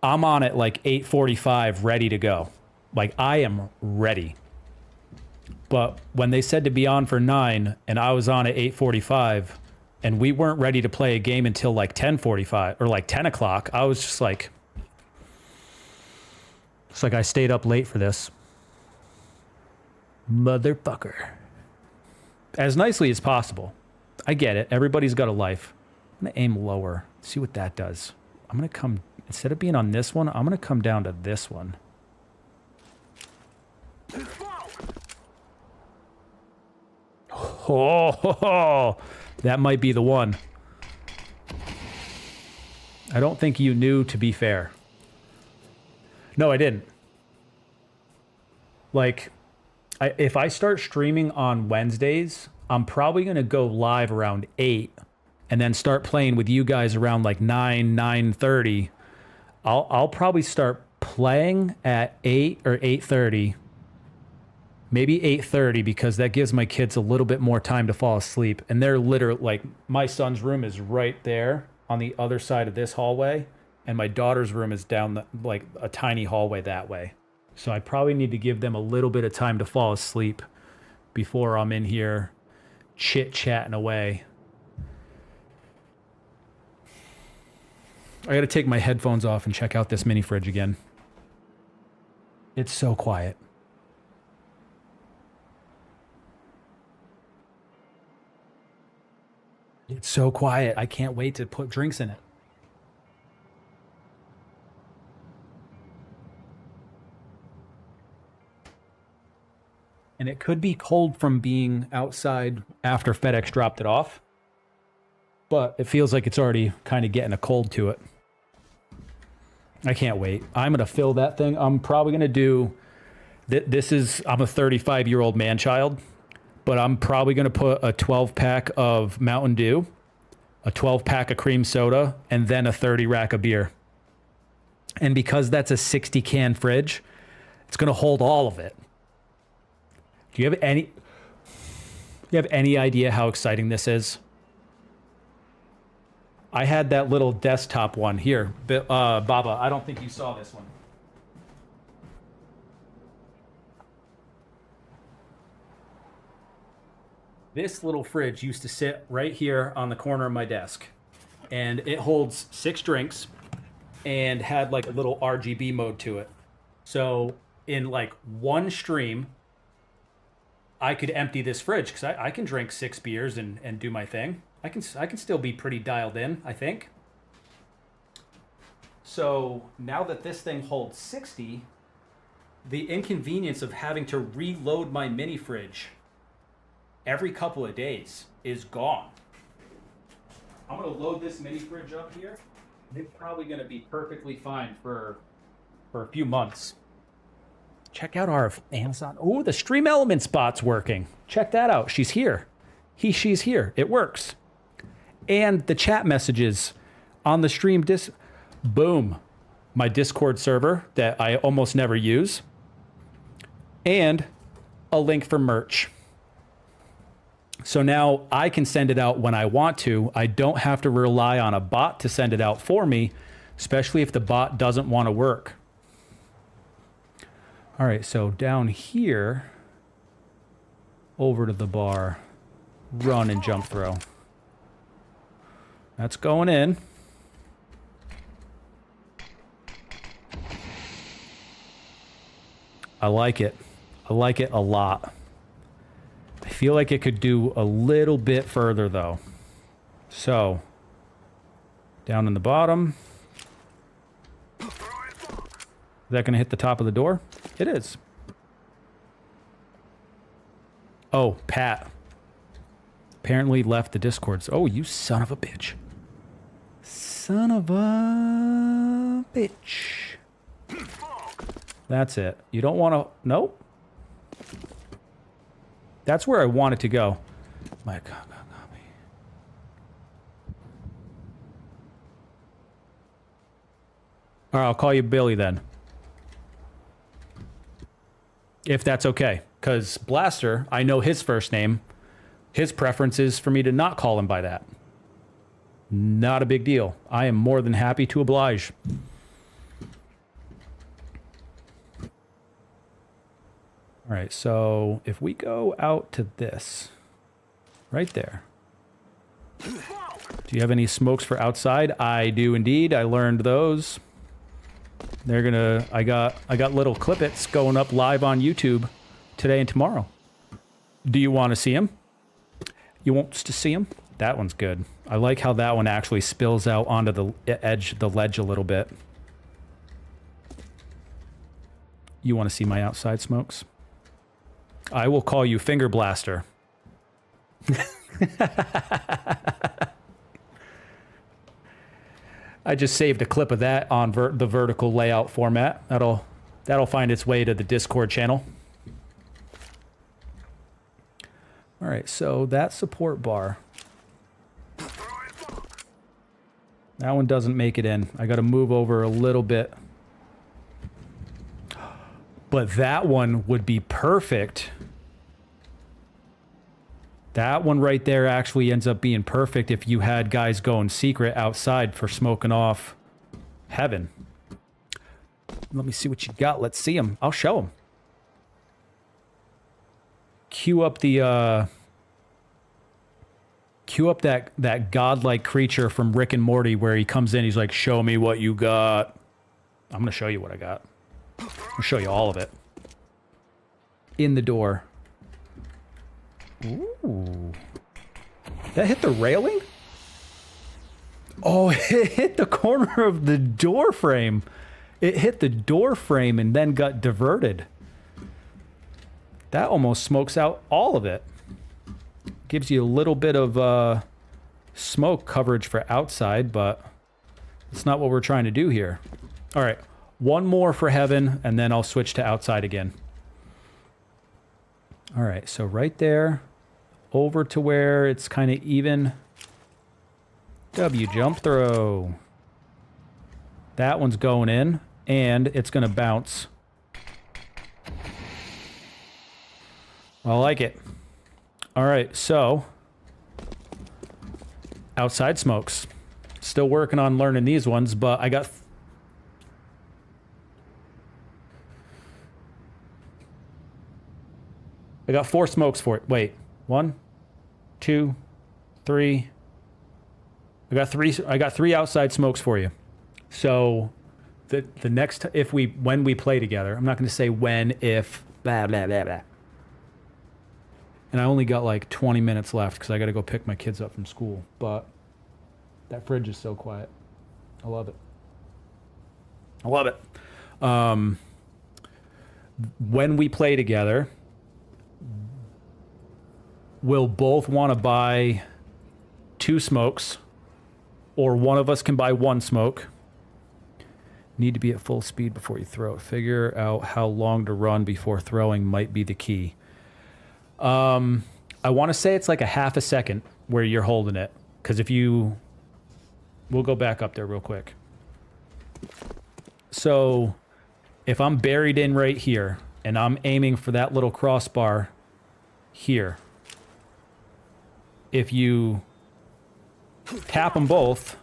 I'm on at like 8:45 ready to go. Like, I am ready. But when they said to be on for 9 and I was on at 8:45 and we weren't ready to play a game until like 10:45 or like 10 o'clock, I was just like... It's like I stayed up late for this. Motherfucker. As nicely as possible. I get it. Everybody's got a life. I'm going to aim lower. See what that does. I'm going to come Instead of being on this one, I'm going to come down to this one. Oh, that might be the one. I don't think you knew, to be fair. No, I didn't. Like, if I start streaming on Wednesdays, I'm probably going to go live around 8 and then start playing with you guys around like 9:30. I'll probably start playing at 8 or 8:30. Maybe 8:30, because that gives my kids a little bit more time to fall asleep. And they're literally, like, my son's room is right there on the other side of this hallway, and my daughter's room is down like a tiny hallway that way. So I probably need to give them a little bit of time to fall asleep before I'm in here chit-chatting away. I got to take my headphones off and check out this mini fridge again. It's so quiet. It's so quiet. I can't wait to put drinks in it. And it could be cold from being outside after FedEx dropped it off, but it feels like it's already kind of getting a cold to it. I can't wait. I'm going to fill that thing. I'm probably going to do... I'm a 35-year-old man-child, but I'm probably going to put a 12-pack of Mountain Dew, a 12-pack of cream soda, and then a 30-rack of beer. And because that's a 60-can fridge, it's going to hold all of it. Do you have any idea how exciting this is? I had that little desktop one here. Baba, I don't think you saw this one. This little fridge used to sit right here on the corner of my desk. And it holds 6 drinks and had like a little RGB mode to it. So in like one stream, I could empty this fridge, because I can drink 6 beers and do my thing. I can still be pretty dialed in, I think. So now that this thing holds 60, the inconvenience of having to reload my mini fridge every couple of days is gone. I'm going to load this mini fridge up here. It's probably going to be perfectly fine for a few months. Check out our Amazon. Oh, the Stream Element spot's working. Check that out. She's here. She's here. It works. And the chat messages on the stream boom. My Discord server that I almost never use. And a link for merch. So now I can send it out when I want to. I don't have to rely on a bot to send it out for me, especially if the bot doesn't want to work. All right, so down here, over to the bar, run and jump throw. That's going in. I like it. I like it a lot. I feel like it could do a little bit further, though. So, down in the bottom. Is that going to hit the top of the door? It is. Oh, Pat. Apparently left the Discord. Oh, you son of a bitch. Son of a bitch. That's it. You don't want to... Nope. That's where I want it to go. My God. All right, I'll call you Billy then. If that's okay. Because Blaster, I know his first name. His preference is for me to not call him by that. Not a big deal. I am more than happy to oblige. All right, so if we go out to this, right there. Do you have any smokes for outside? I do indeed. I learned those. They're gonna. I got little clippets going up live on YouTube today and tomorrow. Do you want to see them? You want to see them? That one's good. I like how that one actually spills out onto the edge, the ledge a little bit. You want to see my outside smokes? I will call you Finger Blaster. I just saved a clip of that on the vertical layout format. That'll find its way to the Discord channel. All right, so that support bar. That one doesn't make it in. I got to move over a little bit. But that one would be perfect. That one right there actually ends up being perfect if you had guys going secret outside for smoking off heaven. Let me see what you got. Let's see them. I'll show them. Cue up that godlike creature from Rick and Morty where he comes in, he's like, show me what you got. I'm going to show you what I got. I'll show you all of it. In the door. Ooh. That hit the railing? Oh, it hit the corner of the door frame. It hit the door frame and then got diverted. That almost smokes out all of it. Gives you a little bit of smoke coverage for outside, but it's not what we're trying to do here. All right, one more for heaven, and then I'll switch to outside again. All right, so right there, over to where it's kind of even. W jump throw. That one's going in, and it's going to bounce. I like it. All right, so outside smokes. Still working on learning these ones, but I got four smokes for it. Wait, 1, 2, 3. I got three outside smokes for you. So the next when we play together, I'm not going to say when, if, blah blah blah blah. And I only got like 20 minutes left because I got to go pick my kids up from school. But that fridge is so quiet. I love it. I love it. When we play together, we'll both want to buy 2 smokes, or one of us can buy 1 smoke. Need to be at full speed before you throw it. Figure out how long to run before throwing might be the key. I want to say it's like a half a second where you're holding it. Because we'll go back up there real quick. So if I'm buried in right here and I'm aiming for that little crossbar here, if you tap them both,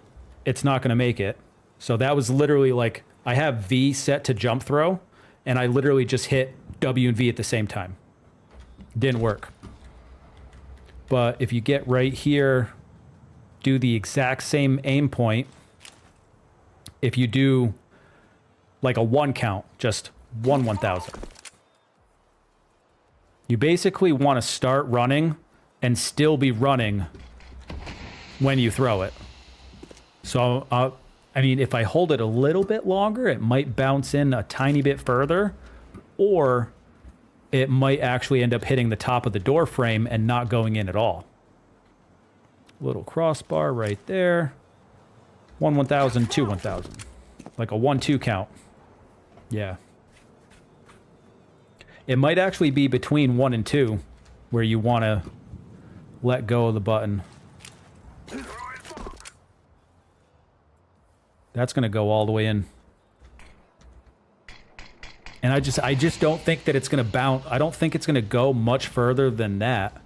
it's not going to make it. So that was literally like, I have V set to jump throw, and I literally just hit W and V at the same time. Didn't work. But if you get right here, do the exact same aim point. If you do like a 1 count, just 1/1000. You basically want to start running and still be running when you throw it. So, I mean, if I hold it a little bit longer, it might bounce in a tiny bit further, or it might actually end up hitting the top of the door frame and not going in at all. Little crossbar right there. 1/1000, 2/1000. Like a 1-2 count. Yeah. It might actually be between 1 and 2 where you want to let go of the button. That's going to go all the way in. And I just don't think that it's going to bounce. I don't think it's going to go much further than that,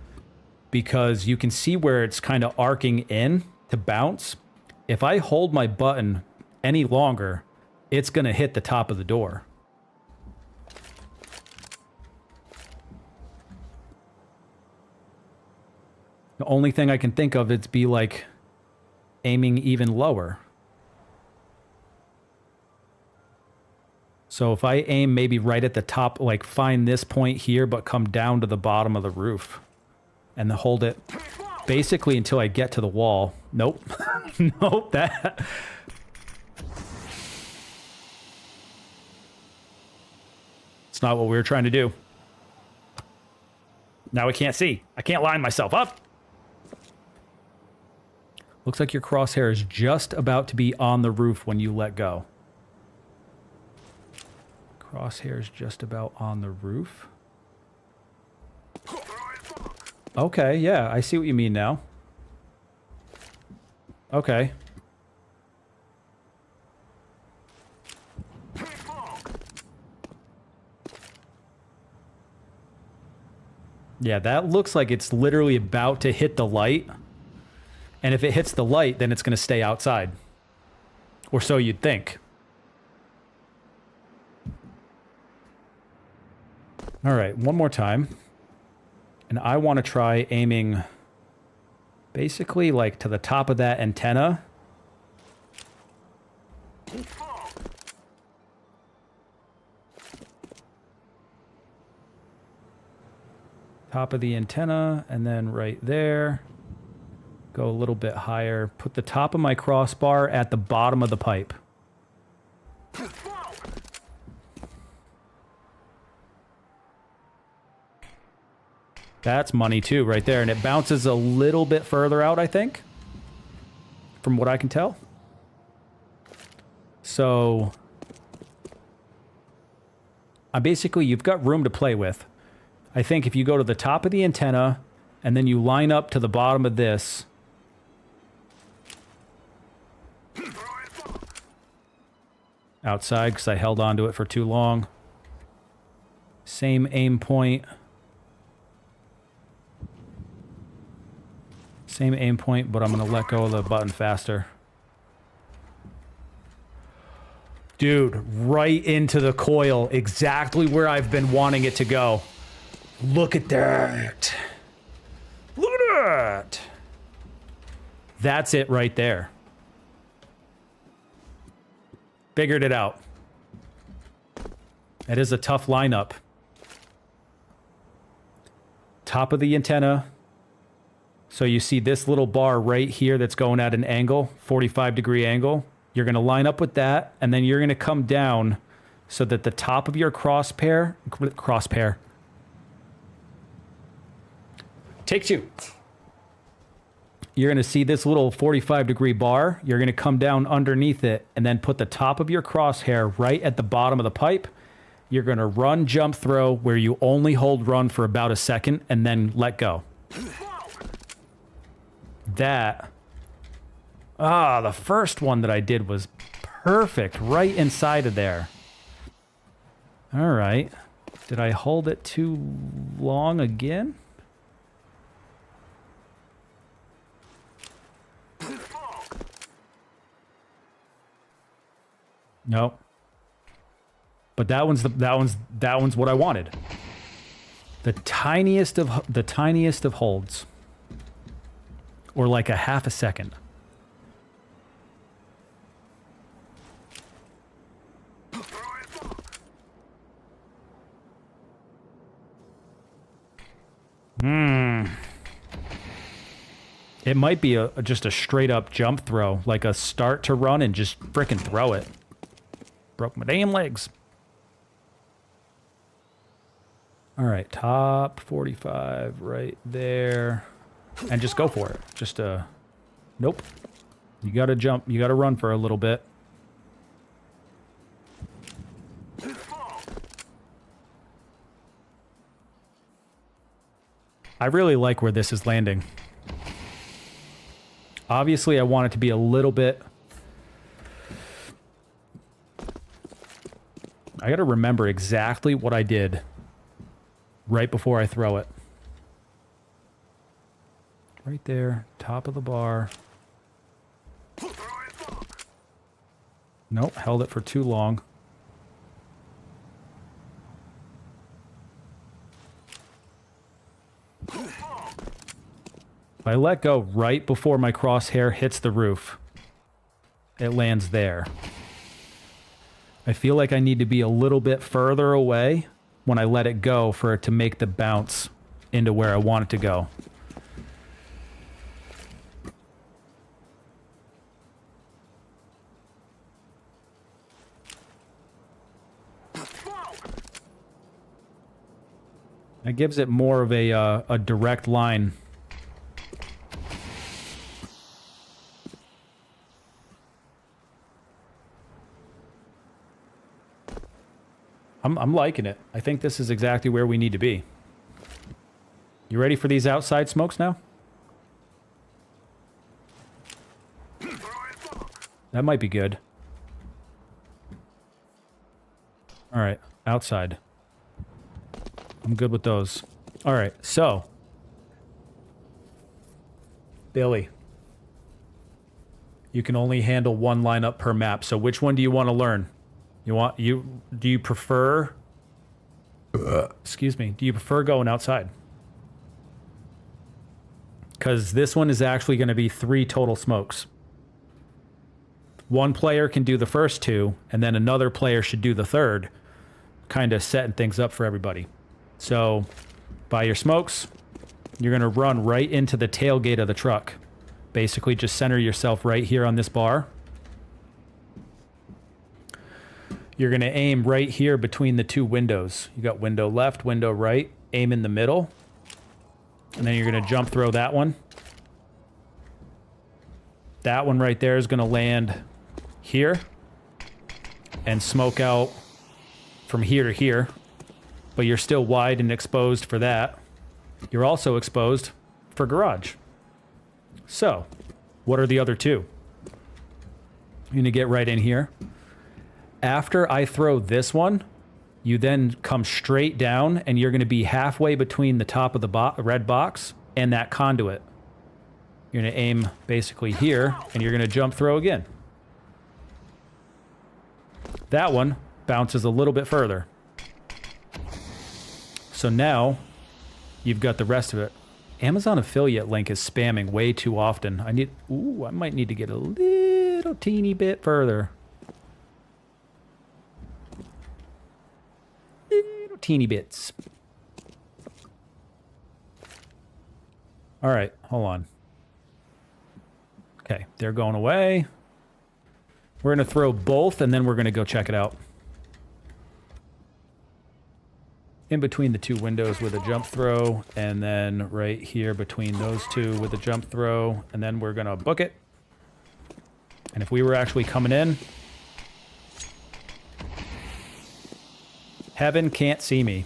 because you can see where it's kind of arcing in to bounce. If I hold my button any longer, it's going to hit the top of the door. The only thing I can think of is be like aiming even lower. So if I aim maybe right at the top, like find this point here, but come down to the bottom of the roof and then hold it basically until I get to the wall. Nope. Nope. That. not what we were trying to do. Now I can't see. I can't line myself up. Looks like your crosshair is just about to be on the roof when you let go. Crosshair is just about on the roof. Okay, yeah, I see what you mean now. Okay. Yeah, that looks like it's literally about to hit the light. And if it hits the light, then it's going to stay outside. Or so you'd think. All right, one more time. And I want to try aiming basically like to the top of that antenna. Top of the antenna, and then right there. Go a little bit higher. Put the top of my crossbar at the bottom of the pipe. That's money too, right there. And it bounces a little bit further out, I think. From what I can tell. So... basically, you've got room to play with. I think if you go to the top of the antenna, and then you line up to the bottom of this... outside, because I held onto it for too long. Same aim point. Same aim point, but I'm going to let go of the button faster. Dude, right into the coil. Exactly where I've been wanting it to go. Look at that. Look at that. That's it right there. Figured it out. That is a tough lineup. Top of the antenna. So you see this little bar right here that's going at an angle, 45-degree angle. You're going to line up with that, and then you're going to come down so that the top of your crosshair... Take two. You're going to see this little 45-degree bar. You're going to come down underneath it and then put the top of your crosshair right at the bottom of the pipe. You're going to run, jump, throw, where you only hold run for about a second and then let go. That... the first one that I did was perfect, right inside of there. All right. Did I hold it too long again? Nope. But that one's what I wanted. The tiniest of holds. Or like a half a second. It might be just a straight up jump throw, like a start to run and just frickin' throw it. Broke my damn legs. All right, top 45 right there. And just go for it. Just nope. You gotta jump, you gotta run for a little bit. I really like where this is landing. Obviously, I want it to be a little bit... I gotta remember exactly what I did right before I throw it. Right there, top of the bar. Nope, held it for too long. If I let go right before my crosshair hits the roof, it lands there. I feel like I need to be a little bit further away when I let it go for it to make the bounce into where I want it to go. That gives it more of a direct line. I'm liking it. I think this is exactly where we need to be. You ready for these outside smokes now? That might be good. All right, outside. I'm good with those. All right, so. Billy. You can only handle one lineup per map, so which one do you want to learn? Do you prefer... excuse me. Do you prefer going outside? Because this one is actually going to be 3 total smokes. One player can do the first 2, and then another player should do the third, kind of setting things up for everybody. So, by your smokes, you're going to run right into the tailgate of the truck. Basically, just center yourself right here on this bar. You're going to aim right here between the 2 windows. You got window left, window right. Aim in the middle. And then you're going to jump throw that one. That one right there is going to land here. And smoke out from here to here. But you're still wide and exposed for that. You're also exposed for garage. So, what are the other 2? You're going to get right in here. After I throw this one, you then come straight down, and you're going to be halfway between the top of the red box and that conduit. You're going to aim basically here, and you're going to jump throw again. That one bounces a little bit further. So now, you've got the rest of it. Amazon affiliate link is spamming way too often. I might need to get a little teeny bit further. Little teeny bits. All right, hold on. Okay, they're going away. We're going to throw both, and then we're going to go check it out. In between the 2 windows with a jump throw, and then right here between those 2 with a jump throw, and then we're gonna book it. And if we were actually coming in, heaven can't see me.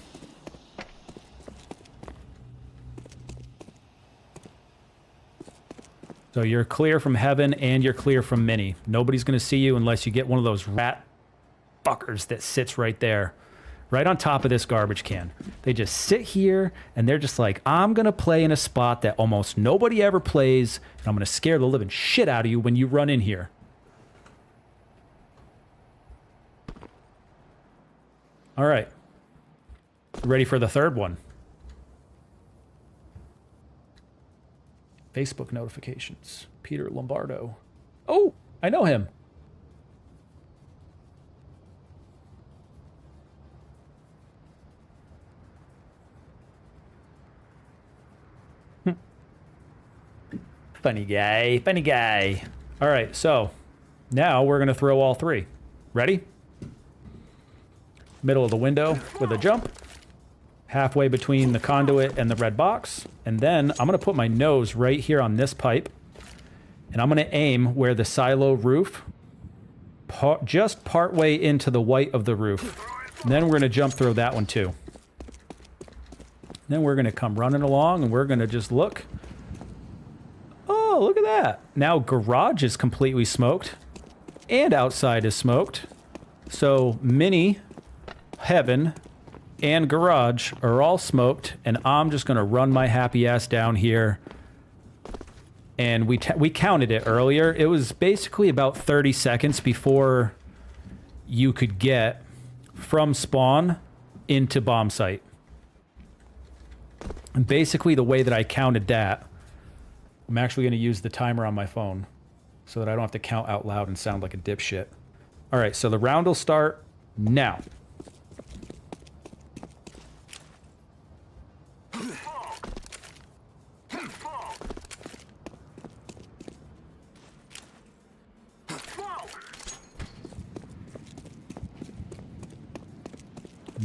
So you're clear from heaven and you're clear from mini. Nobody's gonna see you unless you get one of those rat fuckers that sits right there. Right on top of this garbage can. They just sit here, and they're just like, I'm going to play in a spot that almost nobody ever plays, and I'm going to scare the living shit out of you when you run in here. All right. Ready for the third one? Facebook notifications. Peter Lombardo. Oh, I know him. Funny guy, funny guy. All right, so now we're going to throw all 3. Ready? Middle of the window with a jump. Halfway between the conduit and the red box. And then I'm going to put my nose right here on this pipe. And I'm going to aim where the silo roof, just partway into the white of the roof. And then we're going to jump throw that one too. Then we're going to come running along, and we're going to just look. Oh, look at that. Now garage is completely smoked. And outside is smoked. So mini, heaven, and garage are all smoked. And I'm just going to run my happy ass down here. And we counted it earlier. It was basically about 30 seconds before you could get from spawn into bomb site. And basically the way that I counted that, I'm actually going to use the timer on my phone so that I don't have to count out loud and sound like a dipshit. All right, so the round will start now.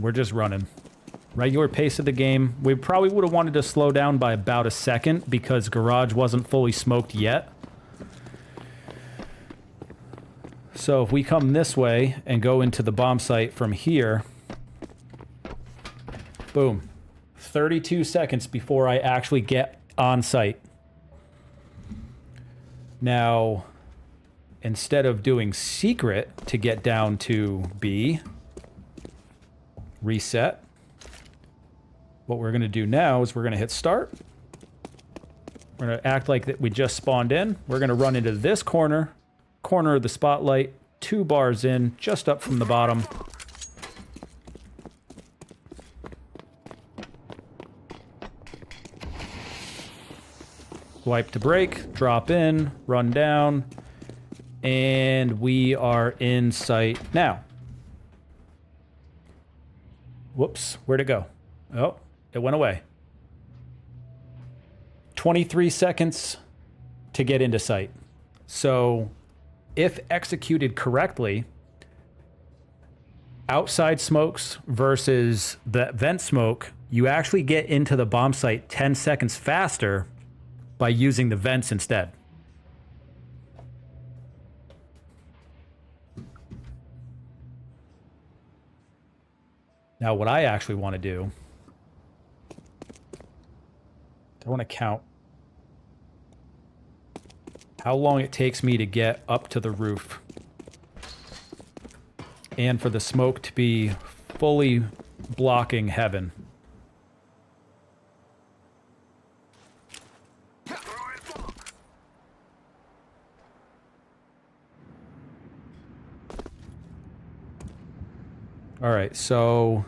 We're just running. Regular pace of the game. We probably would have wanted to slow down by about a second because garage wasn't fully smoked yet. So if we come this way and go into the bomb site from here, boom, 32 seconds before I actually get on site. Now, instead of doing secret to get down to B, reset. What we're going to do now is we're going to hit start. We're going to act like that we just spawned in. We're going to run into this corner of the spotlight, 2 bars in, just up from the bottom. Wipe to break, drop in, run down, and we are in sight now. Whoops, where'd it go? Oh, it went away. 23 seconds to get into sight. So, if executed correctly, outside smokes versus the vent smoke, you actually get into the bomb site 10 seconds faster by using the vents instead. Now, what I actually want to do, I want to count how long it takes me to get up to the roof and for the smoke to be fully blocking heaven. All right, so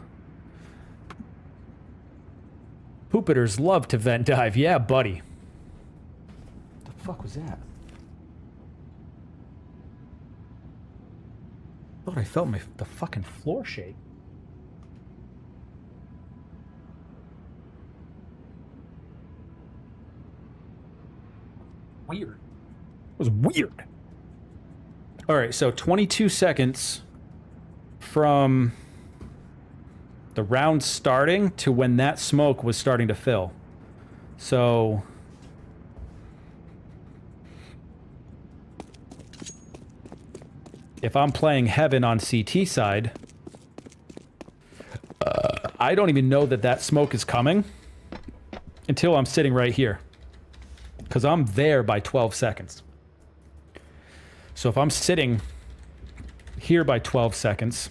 Poopiters love to vent dive. Yeah, buddy. What the fuck was that? I thought I felt the fucking floor shake. Weird. It was weird. All right, so 22 seconds from the round starting to when that smoke was starting to fill. So if I'm playing heaven on CT side, I don't even know that that smoke is coming until I'm sitting right here, because I'm there by 12 seconds. So if I'm sitting here by 12 seconds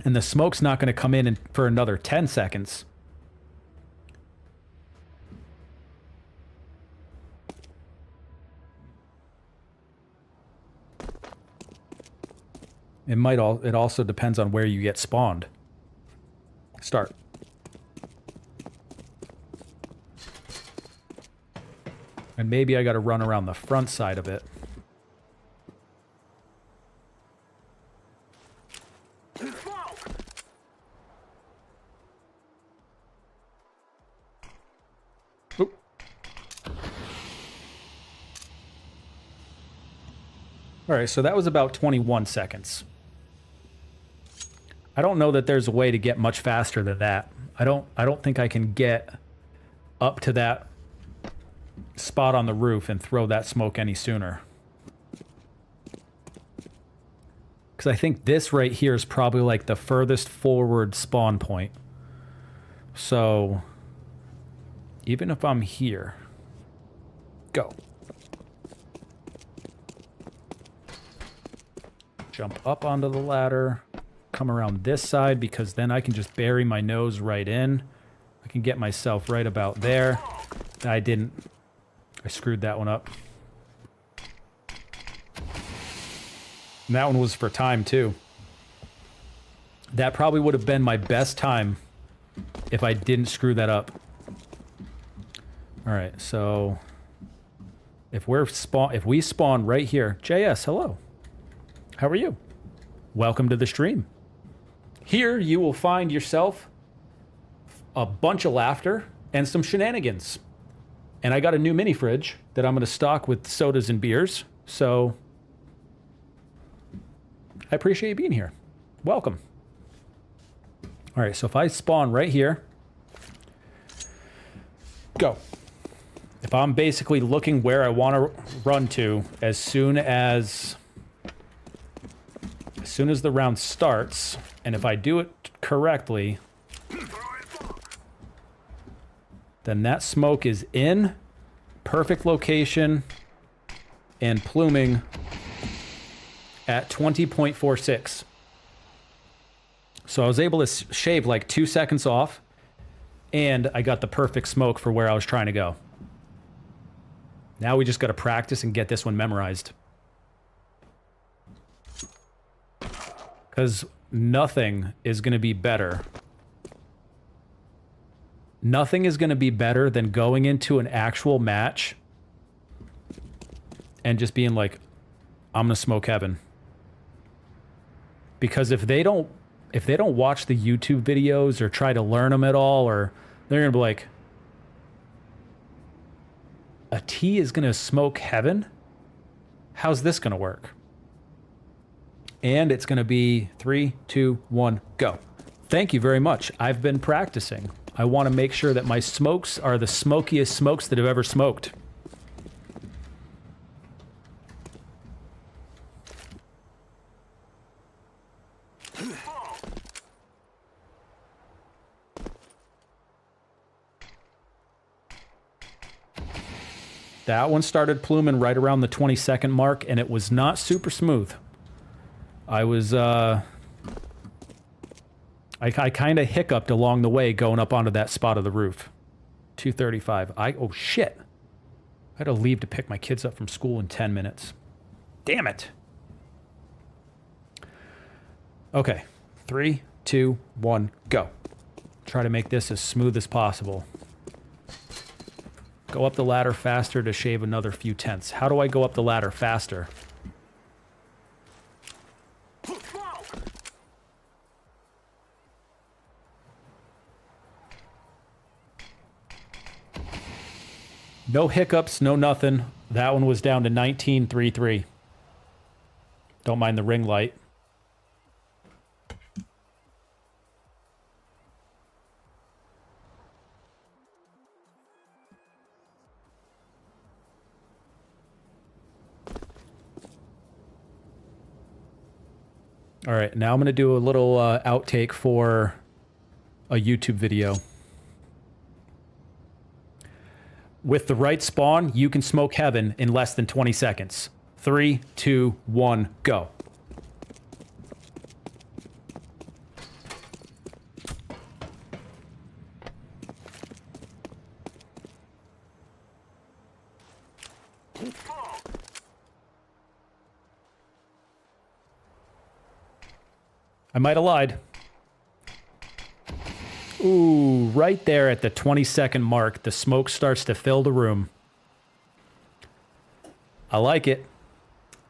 and the smoke's not going to come in for another 10 seconds, it also depends on where you get spawned. Start. And maybe I got to run around the front side of it. Oop. All right, so that was about 21 seconds. I don't know that there's a way to get much faster than that. I don't think I can get up to that spot on the roof and throw that smoke any sooner. Because I think this right here is probably like the furthest forward spawn point. So even if I'm here, go. Jump up onto the ladder, come around this side, because then I can just bury my nose right in. I can get myself right about there. I didn't. I screwed that one up. And that one was for time too. That probably would have been my best time if I didn't screw that up. All right, so if we spawn right here, JS, hello. How are you? Welcome to the stream. Here you will find yourself a bunch of laughter and some shenanigans. And I got a new mini fridge that I'm going to stock with sodas and beers. So I appreciate you being here. Welcome. All right, so if I spawn right here, go. If I'm basically looking where I want to run to as soon as the round starts, and if I do it correctly, then that smoke is in, perfect location, and pluming at 20.46. So I was able to shave like 2 seconds off, and I got the perfect smoke for where I was trying to go. Now we just got to practice and get this one memorized. Because nothing is going to be better. Nothing is going to be better than going into an actual match and just being like, I'm going to smoke heaven. Because if they don't watch the YouTube videos or try to learn them at all, or they're going to be like, a T is going to smoke heaven? How's this going to work? And it's going to be 3, 2, 1, go. Thank you very much. I've been practicing. I want to make sure that my smokes are the smokiest smokes that I've ever smoked. That one started pluming right around the 20-second mark, and it was not super smooth. I was, I kind of hiccuped along the way going up onto that spot of the roof. 2:35. Oh shit. I had to leave to pick my kids up from school in 10 minutes. Damn it. Okay. 3, 2, 1, go. Try to make this as smooth as possible. Go up the ladder faster to shave another few tenths. How do I go up the ladder faster? No hiccups, no nothing. That one was down to 19.33. Don't mind the ring light. All right, now I'm going to do a little outtake for a YouTube video. With the right spawn, you can smoke heaven in less than 20 seconds. 3, 2, 1, go. I might have lied. Ooh, right there at the 20-second mark, the smoke starts to fill the room. I like it.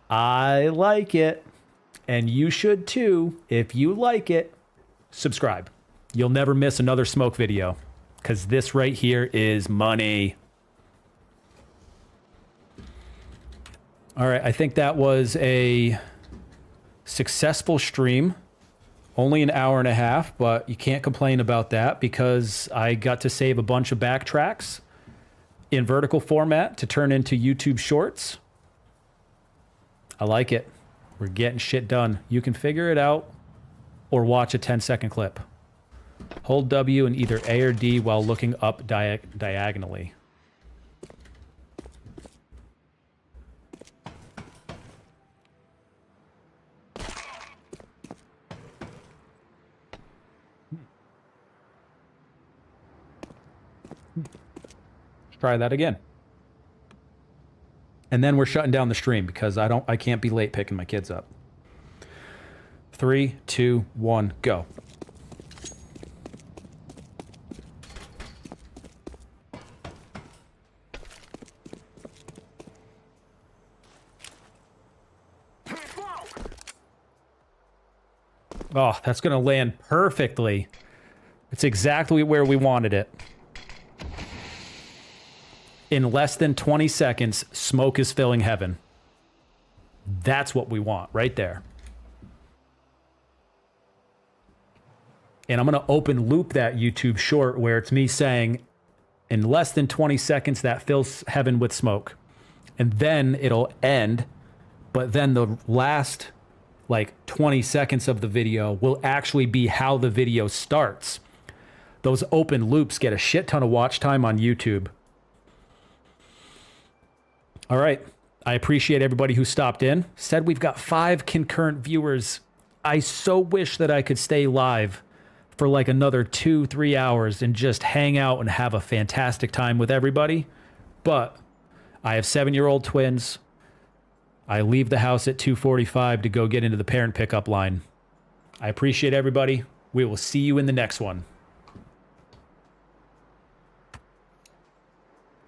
I like it. And you should too. If you like it, subscribe. You'll never miss another smoke video, because this right here is money. All right, I think that was a successful stream. Only an hour and a half, but you can't complain about that because I got to save a bunch of backtracks in vertical format to turn into YouTube shorts. I like it. We're getting shit done. You can figure it out or watch a 10-second clip. Hold W and either A or D while looking up diagonally. Try that again. And then we're shutting down the stream because I can't be late picking my kids up. 3, 2, 1, go. Oh, that's going to land perfectly. It's exactly where we wanted it. In less than 20 seconds, smoke is filling heaven. That's what we want right there. And I'm going to open loop that YouTube short where it's me saying, in less than 20 seconds, that fills heaven with smoke. And then it'll end. But then the last like 20 seconds of the video will actually be how the video starts. Those open loops get a shit ton of watch time on YouTube. All right. I appreciate everybody who stopped in. Said we've got 5 concurrent viewers. I so wish that I could stay live for like another 2-3 hours and just hang out and have a fantastic time with everybody. But I have 7-year-old twins. I leave the house at 2:45 to go get into the parent pickup line. I appreciate everybody. We will see you in the next one.